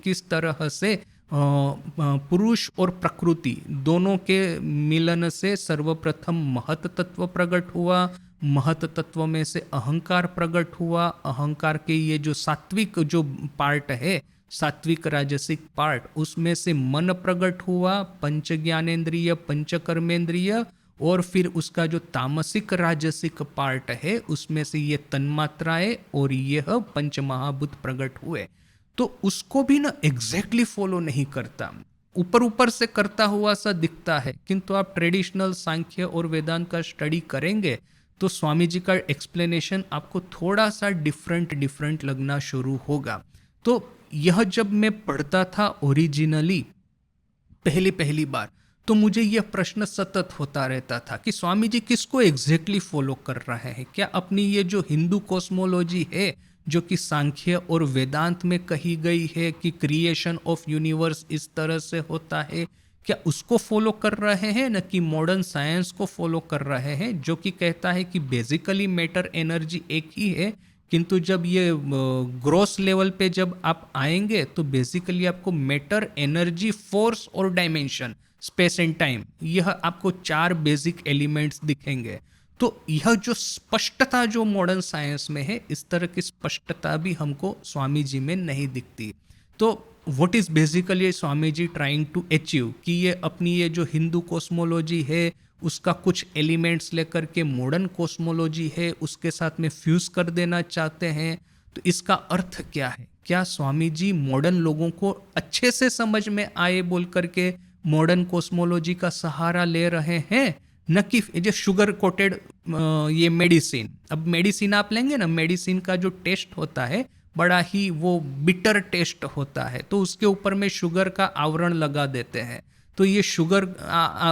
A: किस तरह से पुरुष और प्रकृति दोनों के मिलन से सर्वप्रथम महत तत्व प्रकट हुआ, महत तत्व में से अहंकार प्रकट हुआ, अहंकार के ये जो सात्विक जो पार्ट है, सात्विक राजसिक पार्ट, उसमें से मन प्रकट हुआ, पंच ज्ञानेन्द्रिय पंच कर्मेंद्रिय, और फिर उसका जो तामसिक राजसिक पार्ट है उसमें से ये तन्मात्राएं और यह पंच महाभूत प्रकट हुए। तो उसको भी ना एग्जैक्टली फॉलो नहीं करता, ऊपर ऊपर से करता हुआ सा दिखता है। किंतु आप ट्रेडिशनल सांख्य और वेदांत का स्टडी करेंगे तो स्वामी जी का एक्सप्लेनेशन आपको थोड़ा सा डिफरेंट लगना शुरू होगा। तो यह जब मैं पढ़ता था ओरिजिनली पहली बार, तो मुझे यह प्रश्न सतत होता रहता था कि स्वामी जी किसको एग्जैक्टली फॉलो कर रहे हैं। क्या अपनी ये जो हिंदू कॉस्मोलॉजी है जो कि सांख्य और वेदांत में कही गई है कि क्रिएशन ऑफ यूनिवर्स इस तरह से होता है, क्या उसको फॉलो कर रहे हैं न कि मॉडर्न साइंस को फॉलो कर रहे हैं जो कि कहता है कि बेसिकली मैटर एनर्जी एक ही है, किंतु जब ये ग्रॉस लेवल पे जब आप आएंगे तो बेसिकली आपको मैटर एनर्जी फोर्स और डायमेंशन स्पेस एंड टाइम, यह आपको 4 बेसिक एलिमेंट्स दिखेंगे। तो यह जो स्पष्टता जो मॉडर्न साइंस में है, इस तरह की स्पष्टता भी हमको स्वामी जी में नहीं दिखती। तो what is basically Swami ji trying to achieve कि ये अपनी ये जो हिंदू कॉस्मोलॉजी है उसका कुछ एलिमेंट्स लेकर के मॉडर्न कॉस्मोलॉजी है उसके साथ में फ्यूज कर देना चाहते हैं। तो इसका अर्थ क्या है? क्या स्वामी जी मॉडर्न लोगों को अच्छे से समझ में आए बोल करके मॉडर्न कॉस्मोलॉजी का सहारा ले रहे हैं, न कि जो शुगर कोटेड ये मेडिसिन। अब मेडिसिन आप लेंगे ना, मेडिसिन का जो टेस्ट होता है बड़ा ही वो बिटर टेस्ट होता है, तो उसके ऊपर में शुगर का आवरण लगा देते हैं। तो ये शुगर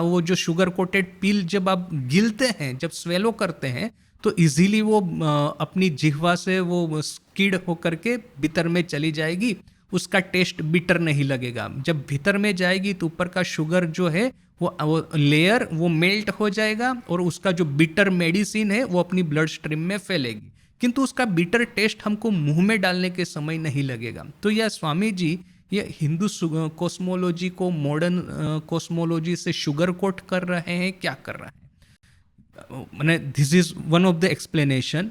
A: वो जो शुगर कोटेड पील जब आप गिलते हैं, जब स्वेलो करते हैं, तो इजीली वो अपनी जिह्वा से वो स्किड होकर के भीतर में चली जाएगी, उसका टेस्ट बिटर नहीं लगेगा। जब भीतर में जाएगी तो ऊपर का शुगर जो है वो लेयर वो मेल्ट हो जाएगा और उसका जो बिटर मेडिसिन है वो अपनी ब्लड स्ट्रीम में फैलेगी, किंतु उसका बिटर टेस्ट हमको मुंह में डालने के समय नहीं लगेगा। तो यह स्वामी जी ये हिंदू कॉस्मोलॉजी को मॉडर्न कॉस्मोलॉजी से शुगर कोट कर रहे हैं, क्या कर रहे हैं? मैंने this is one of the explanation.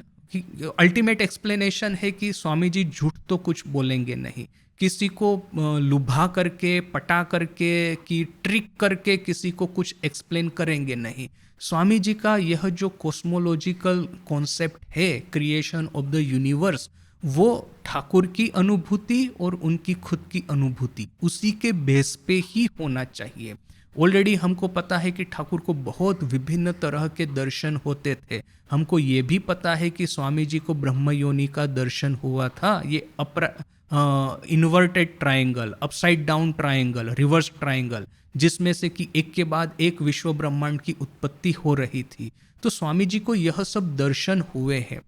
A: Ultimate explanation है कि स्वामी जी झूठ तो कुछ बोलेंगे नहीं, किसी को लुभा करके पटा करके कि ट्रिक करके किसी को कुछ एक्सप्लेन करेंगे नहीं। स्वामी जी का यह जो कॉस्मोलॉजिकल कॉन्सेप्ट है क्रिएशन ऑफ द यूनिवर्स, वो ठाकुर की अनुभूति और उनकी खुद की अनुभूति उसी के बेस पे ही होना चाहिए। ऑलरेडी हमको पता है कि ठाकुर को बहुत विभिन्न तरह के दर्शन होते थे। हमको ये भी पता है कि स्वामी जी को ब्रह्म योनि का दर्शन हुआ था, ये inverted triangle, upside down triangle, reverse triangle, जिसमें से कि एक के बाद एक विश्व ब्रह्मांड की उत्पत्ति हो रही थी। तो स्वामी जी को यह सब दर्शन हुए हैं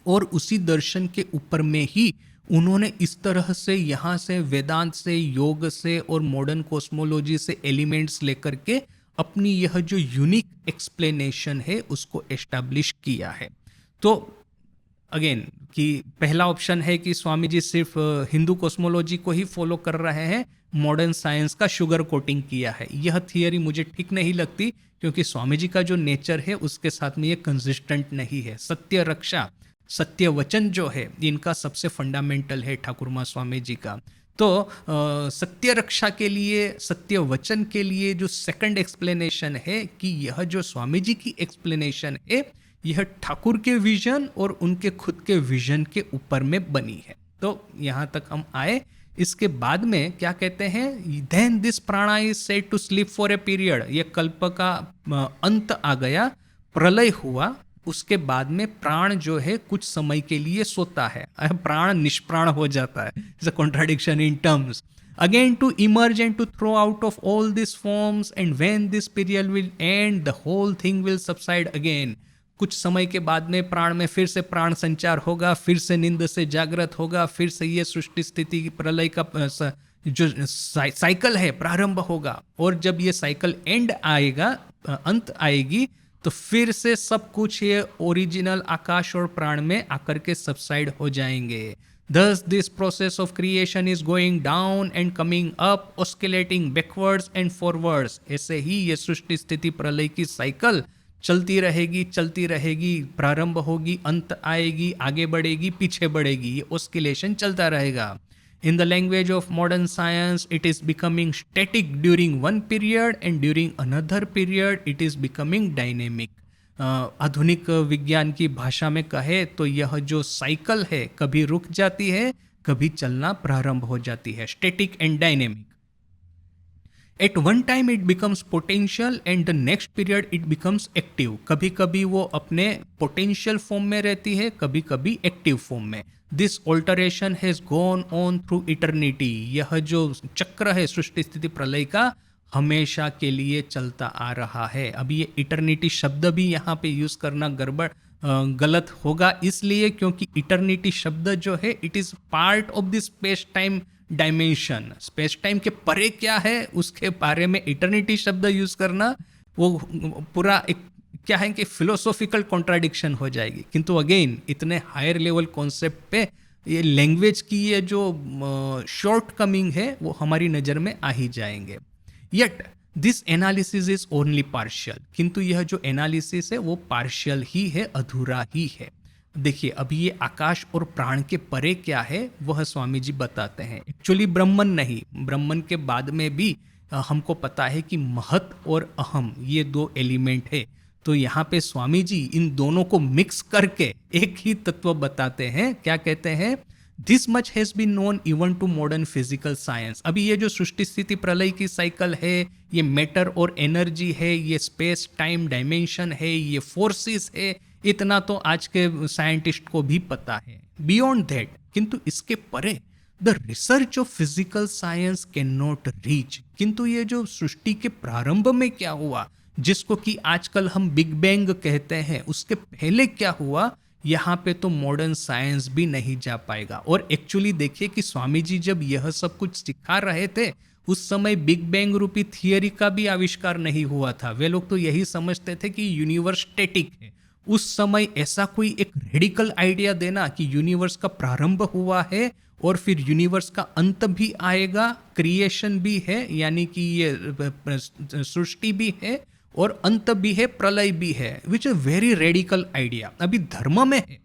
A: और उसी दर्शन के ऊपर में ही उन्होंने इस तरह से यहाँ से वेदांत से, योग से और मॉडर्न कॉस्मोलॉजी से एलिमेंट्स लेकर के अपनी यह जो यूनिक एक्सप्लेनेशन है उसको एस्टैब्लिश किया है। तो अगेन कि पहला ऑप्शन है कि स्वामी जी सिर्फ हिंदू कॉस्मोलॉजी को ही फॉलो कर रहे हैं, मॉडर्न साइंस का शुगर कोटिंग किया है। यह थियरी मुझे ठीक नहीं लगती, क्योंकि स्वामी जी का जो नेचर है उसके साथ में ये कंसिस्टेंट नहीं है। सत्य रक्षा, सत्य वचन जो है इनका सबसे फंडामेंटल है ठाकुर माँ स्वामी जी का। तो सत्य रक्षा के लिए, सत्य वचन के लिए जो सेकंड एक्सप्लेनेशन है कि यह जो स्वामी जी की एक्सप्लेनेशन है यह ठाकुर के विजन और उनके खुद के विजन के ऊपर में बनी है। तो यहाँ तक हम आए। इसके बाद में क्या कहते हैं, then this prana is said to sleep for a period. ये कल्प का अंत आ गया, प्रलय हुआ, उसके बाद में प्राण जो है कुछ समय के लिए सोता है, प्राण निष्प्राण हो जाता है। It's a contradiction in terms. Again to emerge and to throw out of all these forms, and when this period will end, the whole thing will subside again. कुछ समय के बाद में प्राण में फिर से प्राण संचार होगा, फिर से नींद से जागृत होगा, फिर से ये सृष्टि स्थिति प्रलय का जो साइकिल है प्रारंभ होगा। और जब ये साइकिल एंड आएगा, अंत आएगी, तो फिर से सब कुछ ये ओरिजिनल आकाश और प्राण में आकर के सबसाइड हो जाएंगे। Thus this process of creation is going down and coming up, oscillating backwards and forwards. ऐसे ही ये सृष्टि स्थिति प्रलय की साइकिल चलती रहेगी, प्रारंभ होगी, अंत आएगी, आगे बढ़ेगी, पीछे बढ़ेगी, ये ऑस्किलेशन चलता रहेगा। In the language of modern science, it is becoming static during one period and during another period it is becoming dynamic. आधुनिक विज्ञान की भाषा में कहे तो यह जो साइकिल है कभी रुक जाती है, कभी चलना प्रारंभ हो जाती है, static and dynamic. At one time it becomes potential and the next period it becomes active. कभी कभी वो अपने पोटेंशियल फॉर्म में रहती है, कभी कभी एक्टिव फॉर्म में। This alteration has gone on through eternity. यह जो चक्र है सृष्टि स्थिति प्रलय का हमेशा के लिए चलता आ रहा है। अभी ये इटर्निटी शब्द भी यहाँ पे यूज करना गलत होगा, इसलिए क्योंकि इटर्निटी शब्द जो है it is part of the space time dimension. Space time के परे क्या है उसके बारे में इटर्निटी शब्द यूज करना वो पूरा एक क्या है कि फिलोसॉफिकल कॉन्ट्राडिक्शन हो जाएगी। किंतु अगेन इतने हायर लेवल कॉन्सेप्ट पे ये लैंग्वेज की ये जो शॉर्ट कमिंग है वो हमारी नज़र में आ ही जाएंगे। Yet this analysis is only partial, किंतु यह जो एनालिसिस है वो पार्शियल ही है, अधूरा ही है। देखिए अभी ये आकाश और प्राण के परे क्या है वह स्वामी जी बताते हैं। एक्चुअली ब्रह्मन नहीं, ब्रह्मन के बाद में भी हमको पता है कि महत और अहम ये दो एलिमेंट है। तो यहाँ पे स्वामी जी इन दोनों को मिक्स करके एक ही तत्व बताते हैं। क्या कहते हैं, this much has been known even to modern physical science. अभी ये जो सृष्टि स्थिति प्रलय की साइकिल है, ये मैटर और एनर्जी है, ये स्पेस टाइम डायमेंशन है, ये फोर्सेस है, इतना तो आज के साइंटिस्ट को भी पता है। बियॉन्ड दैट, किंतु इसके परे the research of physical science can not reach. किंतु ये जो सृष्टि के प्रारंभ में क्या हुआ, जिसको कि आजकल हम बिग बैंग कहते हैं, उसके पहले क्या हुआ, यहाँ पे तो मॉडर्न साइंस भी नहीं जा पाएगा। और एक्चुअली देखिए कि स्वामी जी जब यह सब कुछ सिखा रहे थे उस समय बिग बैंग रूपी थियरी का भी आविष्कार नहीं हुआ था। वे लोग तो यही समझते थे कि यूनिवर्स स्टैटिक है। उस समय ऐसा कोई एक रेडिकल आइडिया देना कि यूनिवर्स का प्रारंभ हुआ है और फिर यूनिवर्स का अंत भी आएगा, क्रिएशन भी है, यानी कि ये सृष्टि भी है और अंत भी है, प्रलय भी है, विच अ वेरी रेडिकल आइडिया। अभी धर्म में है,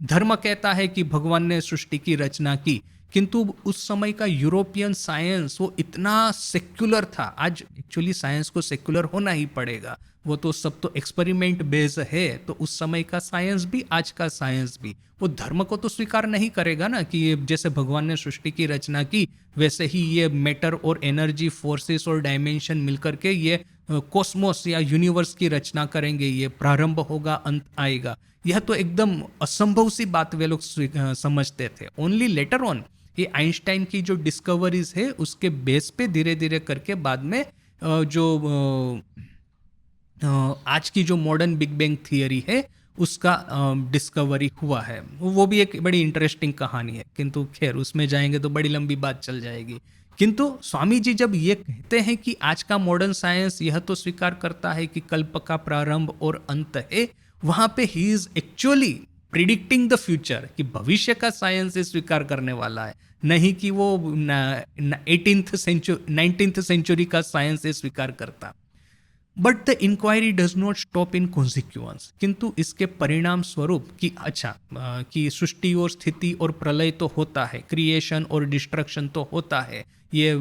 A: धर्म कहता है कि भगवान ने सृष्टि की रचना की, किंतु उस समय का यूरोपियन साइंस वो इतना सेक्युलर था। आज एक्चुअली साइंस को सेक्युलर होना ही पड़ेगा, वो तो सब तो एक्सपेरिमेंट बेस है। तो उस समय का साइंस भी आज का साइंस भी वो धर्म को तो स्वीकार नहीं करेगा ना कि ये जैसे भगवान ने सृष्टि की रचना की वैसे ही ये मैटर और एनर्जी, फोर्सेस और डायमेंशन मिलकर के ये कॉस्मोस या यूनिवर्स की रचना करेंगे, ये प्रारंभ होगा, अंत आएगा। यह तो एकदम असंभव सी बात वे लोग समझते थे। ओनली लेटर ऑन ये आइंस्टाइन की जो डिस्कवरीज है उसके बेस पे धीरे धीरे करके बाद में जो आज की जो मॉडर्न बिग बैंग थियरी है उसका डिस्कवरी हुआ है। वो भी एक बड़ी इंटरेस्टिंग कहानी है, किंतु खैर उसमें जाएंगे तो बड़ी लंबी बात चल जाएगी। किंतु स्वामी जी जब ये कहते हैं कि आज का मॉडर्न साइंस यह तो स्वीकार करता है कि कल्प का प्रारंभ और अंत है, वहां पे he is actually predicting the future कि भविष्य का साइंस स्वीकार करने वाला है, नहीं कि वो 19th सेंचुरी का साइंस स्वीकार करता। But the inquiry does not stop in consequence, किंतु इसके परिणाम स्वरूप कि अच्छा कि सृष्टि और स्थिति और प्रलय तो होता है, क्रिएशन और डिस्ट्रक्शन तो होता है, ये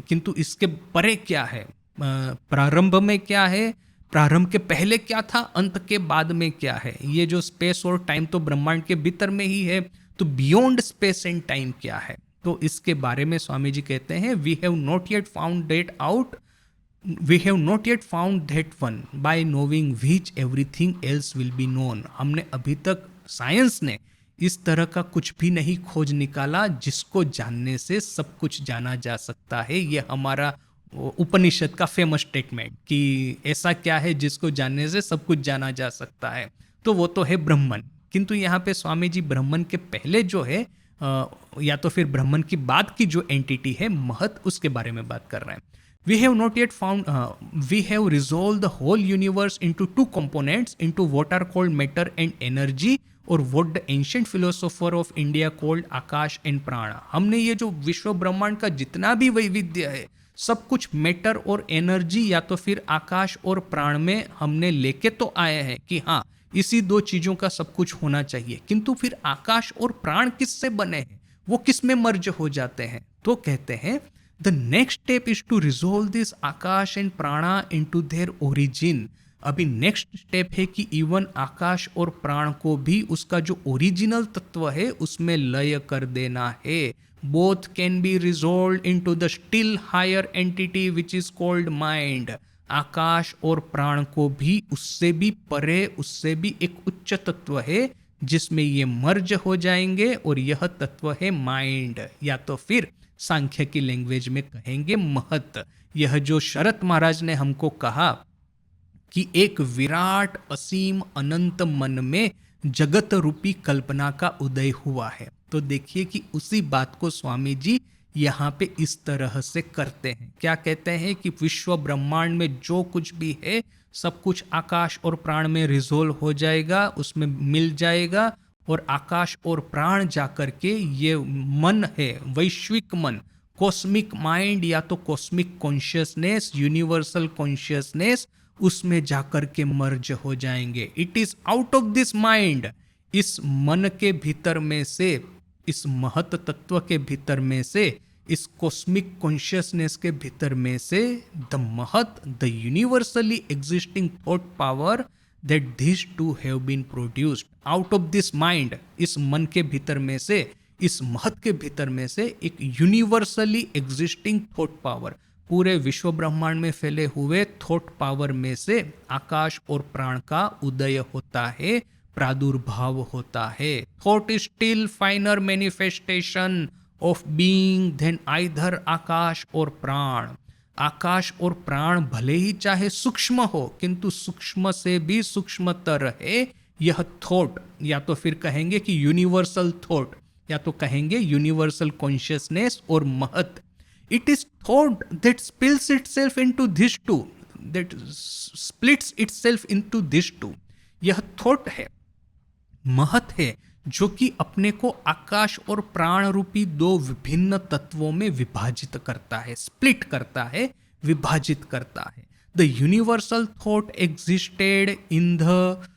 A: किंतु इसके परे क्या है, प्रारंभ में क्या है, प्रारंभ के पहले क्या था, अंत के बाद में क्या है, ये जो स्पेस और टाइम तो ब्रह्मांड के भीतर में ही है, तो बियॉन्ड स्पेस एंड टाइम क्या है। तो इसके बारे में स्वामी जी कहते हैं we have not yet found that out, we have not yet found that one by knowing which everything else will be known. हमने अभी तक, साइंस ने इस तरह का कुछ भी नहीं खोज निकाला जिसको जानने से सब कुछ जाना जा सकता है। ये हमारा उपनिषद का फेमस स्टेटमेंट कि ऐसा क्या है जिसको जानने से सब कुछ जाना जा सकता है, तो वो तो है ब्रह्मन। किंतु यहाँ पे स्वामी जी ब्रह्मन के पहले जो है या तो फिर ब्रह्मन की बाद की जो एंटिटी है महत, उसके बारे में बात कर रहे हैं। We have not yet found, we have resolved the whole universe into two components, into what are called matter and energy, और what the ancient philosopher of India called Akash and प्राण। हमने ये जो विश्व ब्रह्मांड का जितना भी वैविध्य है सब कुछ मैटर और एनर्जी या तो फिर आकाश और प्राण में हमने लेके तो आए हैं कि हाँ इसी दो चीजों का सब कुछ होना चाहिए, किंतु फिर आकाश और प्राण किससे बने हैं, वो किस में मर्ज हो जाते हैं। तो कहते हैं The next step is to resolve this Akash and प्राणा into their origin। अभी नेक्स्ट स्टेप है कि इवन आकाश और प्राण को भी उसका जो ओरिजिनल तत्व है उसमें लय कर देना है। Both can be resolve into the still higher entity which is called mind. आकाश और प्राण को भी उससे भी परे, उससे भी एक उच्च तत्व है जिसमें ये मर्ज हो जाएंगे, और यह तत्व है माइंड, या तो फिर सांख्य की लैंग्वेज में कहेंगे महत। यह जो शरत महाराज ने हमको कहा कि एक विराट असीम अनंत मन में जगत रूपी कल्पना का उदय हुआ है, तो देखिए कि उसी बात को स्वामी जी यहाँ पे इस तरह से करते हैं। क्या कहते हैं कि विश्व ब्रह्मांड में जो कुछ भी है सब कुछ आकाश और प्राण में रिजोल्व हो जाएगा, उसमें मिल जाएगा, और आकाश और प्राण जाकर के ये मन है, वैश्विक मन, कॉस्मिक माइंड या तो कॉस्मिक कॉन्शियसनेस, यूनिवर्सल कॉन्शियसनेस, उसमें जाकर के मर्ज हो जाएंगे। It is out of this mind, इस मन के भीतर में से, इस महत तत्व के भीतर में से, इस कॉस्मिक कॉन्शियसनेस के भीतर में से द महत, the universally existing thought power, that these two have been produced out of this mind। इस मन के भीतर में से, इस महत के भीतर में से एक यूनिवर्सली एग्जिस्टिंग थॉट पावर, पूरे विश्व ब्रह्मांड में फैले हुए थॉट पावर में से आकाश और प्राण का उदय होता है, प्रादुर्भाव होता है। Thought is still finer manifestation of being than either akasha और प्राण। आकाश और प्राण भले ही चाहे सूक्ष्म हो, किंतु सूक्ष्म से भी सूक्ष्मतर है यह थॉट, या तो फिर कहेंगे कि यूनिवर्सल थॉट, या तो कहेंगे यूनिवर्सल कॉन्शियसनेस और mahat. It is thought that spills itself into this two, that splits itself into this two. यह थॉट है, महत है, जो कि अपने को आकाश और प्राण रूपी दो विभिन्न तत्वों में विभाजित करता है, स्प्लिट करता है, विभाजित करता है। The universal thought existed in the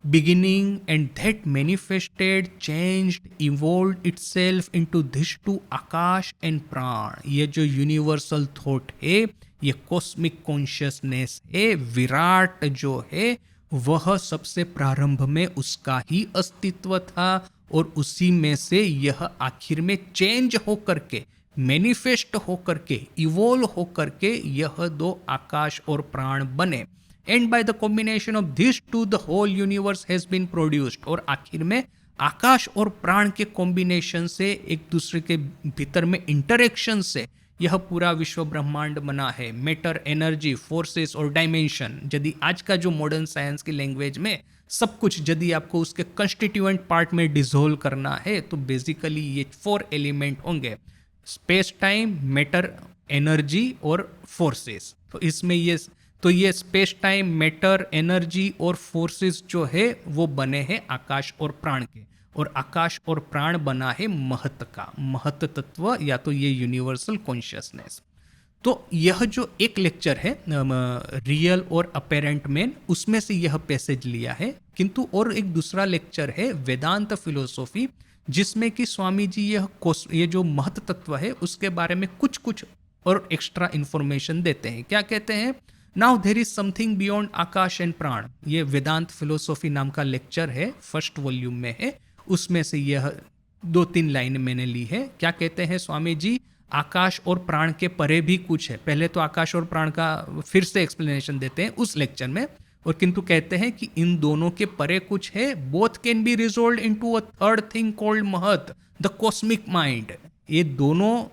A: beginning and that manifested, changed, evolved itself into this two akasha and prana. ये जो यूनिवर्सल थॉट है, ये कॉस्मिक कॉन्शियसनेस है, विराट जो है वह सबसे प्रारंभ में उसका ही अस्तित्व था, और उसी में से यह आखिर में चेंज होकर के, मैनिफेस्ट होकर के, इवोल्व होकर के यह दो आकाश और प्राण बने। And by the combination of this two the whole universe has been produced. और आखिर में आकाश और प्राण के कॉम्बिनेशन से, एक दूसरे के भीतर में इंटरेक्शन से यह पूरा विश्व ब्रह्मांड बना है। मैटर, एनर्जी, फोर्सेस और डायमेंशन, यदि आज का जो मॉडर्न साइंस की लैंग्वेज में सब कुछ यदि आपको उसके कंस्टिट्यूएंट पार्ट में डिसोल्व करना है, तो बेसिकली ये 4 एलिमेंट होंगे, स्पेस टाइम, मैटर, एनर्जी और फोर्सेस। तो इसमें ये स्पेस टाइम, मैटर, एनर्जी और फोर्सेस जो है वो बने हैं आकाश और प्राण के, और आकाश और प्राण बना है महत का, महत तत्व या तो ये यूनिवर्सल कॉन्शियसनेस। तो यह जो एक लेक्चर है रियल और अपेरेंट मैन, उसमें से यह पैसेज लिया है। किंतु और एक दूसरा लेक्चर है वेदांत फिलोसॉफी, जिसमें कि स्वामी जी ये जो महत तत्व है उसके बारे में कुछ कुछ और एक्स्ट्रा इंफॉर्मेशन देते हैं। क्या कहते हैं? Now there is something beyond Akash and prana. ये वेदांत फिलोसॉफी नाम का लेक्चर है, फर्स्ट वॉल्यूम में है। उसमें से यह 2-3 लाइन मैंने ली है। क्या कहते हैं स्वामी जी? आकाश और प्राण के परे भी कुछ है। पहले तो आकाश और प्राण का फिर से एक्सप्लेनेशन देते हैं उस लेक्चर में, और किंतु कहते हैं कि इन दोनों के परे कुछ है। Both can be resolve into a third thing called महत, द कॉस्मिक माइंड। ये दोनों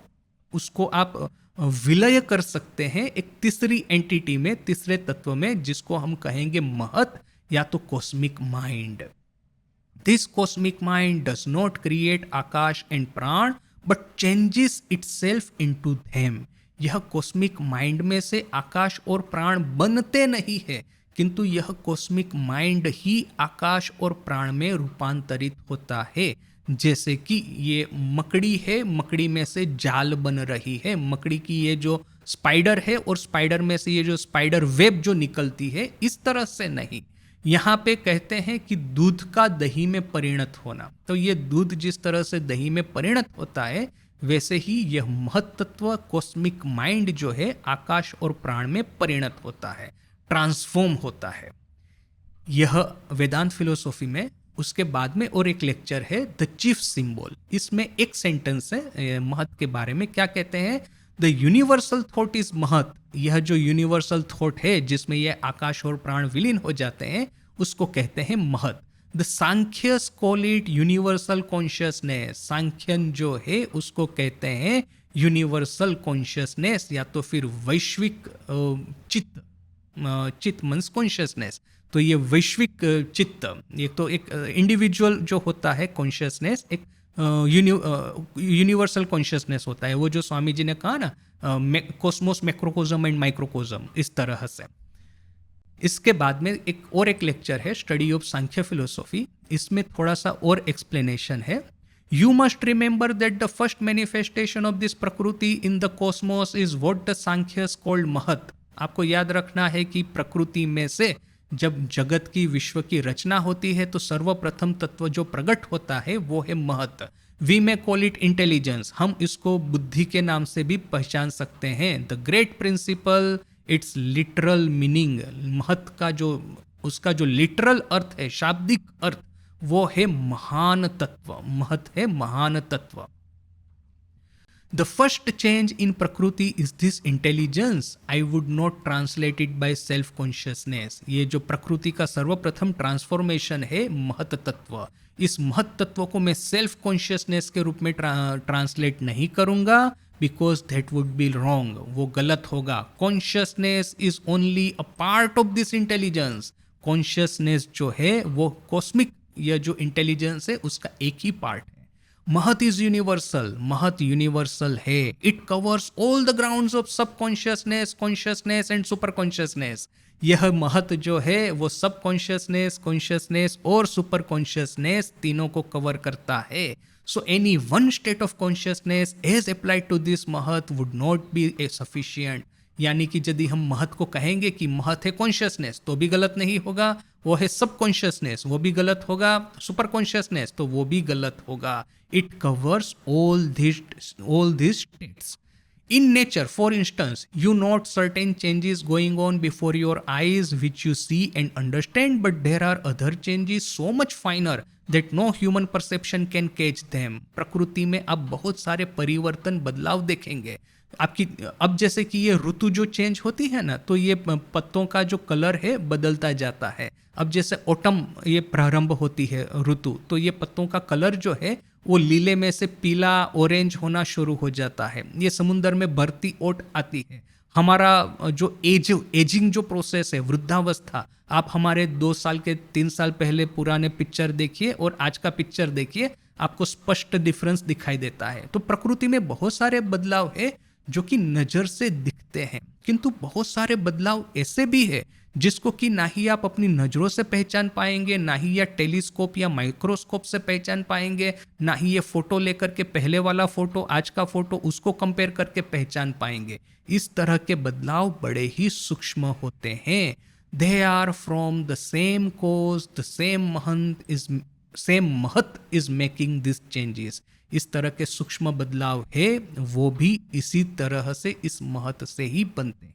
A: उसको आप विलय कर सकते हैं एक तीसरी एंटिटी में, तीसरे तत्व में, जिसको हम कहेंगे महत या तो cosmic mind. This cosmic mind does not create akasha and prana but changes itself into them. यह कॉस्मिक माइंड में से आकाश और प्राण बनते नहीं है, किंतु यह कॉस्मिक माइंड ही आकाश और प्राण में रूपांतरित होता है। जैसे कि ये मकड़ी है, मकड़ी में से जाल बन रही है, मकड़ी की ये जो स्पाइडर है और स्पाइडर में से ये जो स्पाइडर वेब जो निकलती है, इस तरह से नहीं। यहाँ पे कहते हैं कि दूध का दही में परिणत होना, तो ये दूध जिस तरह से दही में परिणत होता है, वैसे ही यह महत्त्व कॉस्मिक माइंड जो है आकाश और प्राण में परिणत होता है, ट्रांसफॉर्म होता है। यह वेदांत फिलोसॉफी में। उसके बाद में और एक लेक्चर है द चीफ सिंबल। इसमें एक सेंटेंस है महत के बारे में। क्या कहते हैं? द यूनिवर्सल थॉट इज महत। यह जो यूनिवर्सल थॉट है जिसमें यह आकाश और प्राण विलीन हो जाते हैं, उसको कहते हैं महत। The Sankhyas call it universal consciousness. सांख्यन जो है उसको कहते हैं यूनिवर्सल कॉन्शियसनेस, या तो फिर वैश्विक चित्त, चित्त मीन्स कॉन्शियसनेस। तो ये वैश्विक चित्त, ये तो एक इंडिविजुअल जो होता है कॉन्शियसनेस, एक यूनिवर्सल कॉन्शियसनेस होता है। वो जो स्वामी जी ने कहा ना, कॉस्मोस, मैक्रोकोजम एंड माइक्रोकोजम, इस तरह से। इसके बाद में एक लेक्चर है स्टडी ऑफ सांख्य फिलोसॉफी। इसमें थोड़ा सा और एक्सप्लेनेशन है। You must remember that the first manifestation of this prakriti in the cosmos is what the Sankhyas called mahat. आपको याद रखना है कि प्रकृति में से जब जगत की, विश्व की रचना होती है, तो सर्वप्रथम तत्व जो प्रकट होता है वो है महत। We may call it intelligence. हम इसको बुद्धि के नाम से भी पहचान सकते हैं। The great principle, its literal meaning. महत का जो, उसका जो लिटरल अर्थ है, शाब्दिक अर्थ, वो है महान तत्व। महत है महान तत्व। The first change in Prakriti is this intelligence. I would not translate it by self-consciousness. ये जो प्रकृति का सर्वप्रथम ट्रांसफॉर्मेशन है महत तत्व, इस महत तत्व को मैं सेल्फ कॉन्शियसनेस के रूप में ट्रांसलेट नहीं करूंगा, because that would be wrong, वो गलत होगा। Consciousness is only a part of this intelligence. Consciousness जो है वो कॉस्मिक, यह जो इंटेलिजेंस है उसका एक ही पार्ट है। Mahat is universal. महत यूनिवर्सल है। It covers all the grounds of subconsciousness, consciousness and superconsciousness. यह महत जो है वो सब कॉन्शियसनेस, कॉन्शियसनेस और सुपर कॉन्शियसनेस तीनों को कवर करता है। So any one state of consciousness as applied to this Mahat would not be a sufficient. यानी कि यदि हम महत को कहेंगे कि महत है कॉन्शियसनेस, तो भी गलत नहीं होगा। वो है सब कॉन्शियसनेस, वो भी गलत होगा। सुपर कॉन्शियसनेस, तो वो भी गलत होगा। It covers all this states. In nature, for instance, you note certain changes going on before your eyes which you see and understand, but there are other changes so much finer that no human perception can catch them. प्रकृति में आप बहुत सारे परिवर्तन, बदलाव देखेंगे। आपकी अब जैसे कि ये ऋतु जो चेंज होती है ना, तो ये पत्तों का जो कलर है बदलता जाता है। अब जैसे ऑटम ये प्रारंभ होती है ऋतु, तो ये पत्तों का कलर जो है वो लीले में से पीला, ऑरेंज होना शुरू हो जाता है। ये समुद्र में बढ़ती ओट आती है। हमारा जो एजिंग जो प्रोसेस है, वृद्धावस्था, आप हमारे 2 साल के 3 साल पहले पुराने पिक्चर देखिए और आज का पिक्चर देखिए, आपको स्पष्ट डिफरेंस दिखाई देता है। तो प्रकृति में बहुत सारे बदलाव है जो कि नजर से दिखते हैं, किंतु बहुत सारे बदलाव ऐसे भी है जिसको कि ना ही आप अपनी नज़रों से पहचान पाएंगे, ना ही या टेलीस्कोप या माइक्रोस्कोप से पहचान पाएंगे, ना ही ये फोटो लेकर के पहले वाला फोटो आज का फोटो उसको कंपेयर करके पहचान पाएंगे। इस तरह के बदलाव बड़े ही सूक्ष्म होते हैं। They are from the same cause, the same mahat is making this changes. इस तरह के सूक्ष्म बदलाव है वो भी इसी तरह से इस महत से ही बनते हैं।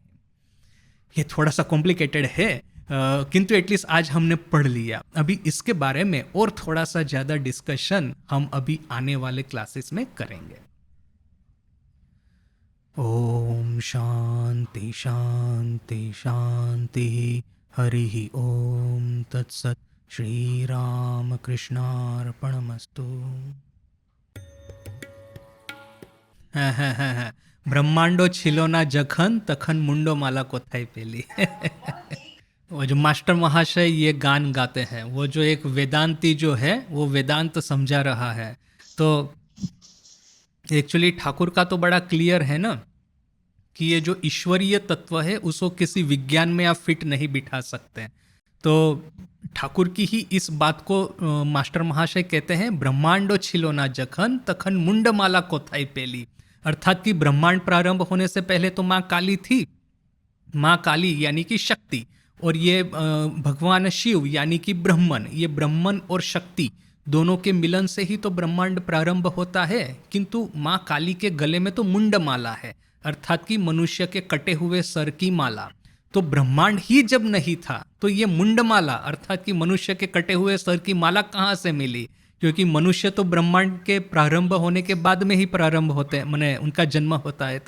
A: ये थोड़ा सा कॉम्प्लिकेटेड है, किंतु एटलीस्ट आज हमने पढ़ लिया। अभी इसके बारे में और थोड़ा सा ज़्यादा डिस्कशन हम अभी आने वाले क्लासेस में करेंगे। ओम शांति शांति शांति। हरि ओम तत्सत। श्री राम कृष्णार्पणमस्तु। ब्रह्मांडो छिलोना जखन तखन मुंडो माला कोथाई पेली। वो जो मास्टर महाशय ये गान गाते हैं, वो जो एक वेदांती जो है वो वेदांत समझा रहा है। तो एक्चुअली ठाकुर का तो बड़ा क्लियर है ना कि ये जो ईश्वरीय तत्व है उसको किसी विज्ञान में आप फिट नहीं बिठा सकते। तो ठाकुर की ही इस बात को मास्टर महाशय कहते हैं, ब्रह्मांडो छिलोना जखन तखन मुंडमाला कोथाई पेली। अर्थात कि ब्रह्मांड प्रारंभ होने से पहले तो माँ काली थी, माँ काली यानी कि शक्ति, और ये भगवान शिव यानी कि ब्रह्मन। ये ब्रह्मन और शक्ति दोनों के मिलन से ही तो ब्रह्मांड प्रारंभ होता है। किंतु माँ काली के गले में तो मुंडमाला है, अर्थात कि मनुष्य के कटे हुए सर की माला। तो ब्रह्मांड ही जब नहीं था तो ये मुंडमाला अर्थात कि मनुष्य के कटे हुए सर की माला कहाँ से मिली? क्योंकि मनुष्य तो ब्रह्मांड के प्रारंभ होने के बाद में ही प्रारंभ होते हैं, माने उनका जन्म होता है।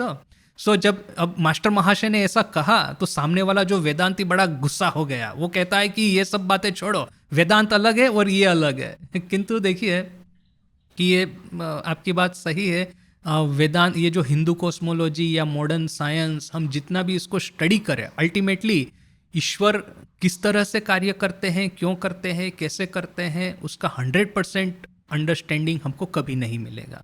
A: तो जब अब मास्टर महाशय ने ऐसा कहा तो सामने वाला जो वेदांती बड़ा गुस्सा हो गया। वो कहता है कि ये सब बातें छोड़ो, वेदांत अलग है और ये अलग है। किंतु देखिए कि ये आपकी बात सही है। वेदांत, ये जो हिंदू कॉस्मोलॉजी या मॉडर्न साइंस, हम जितना भी इसको स्टडी करें, अल्टीमेटली ईश्वर किस तरह से कार्य करते हैं, क्यों करते हैं, कैसे करते हैं, उसका 100% अंडरस्टैंडिंग हमको कभी नहीं मिलेगा।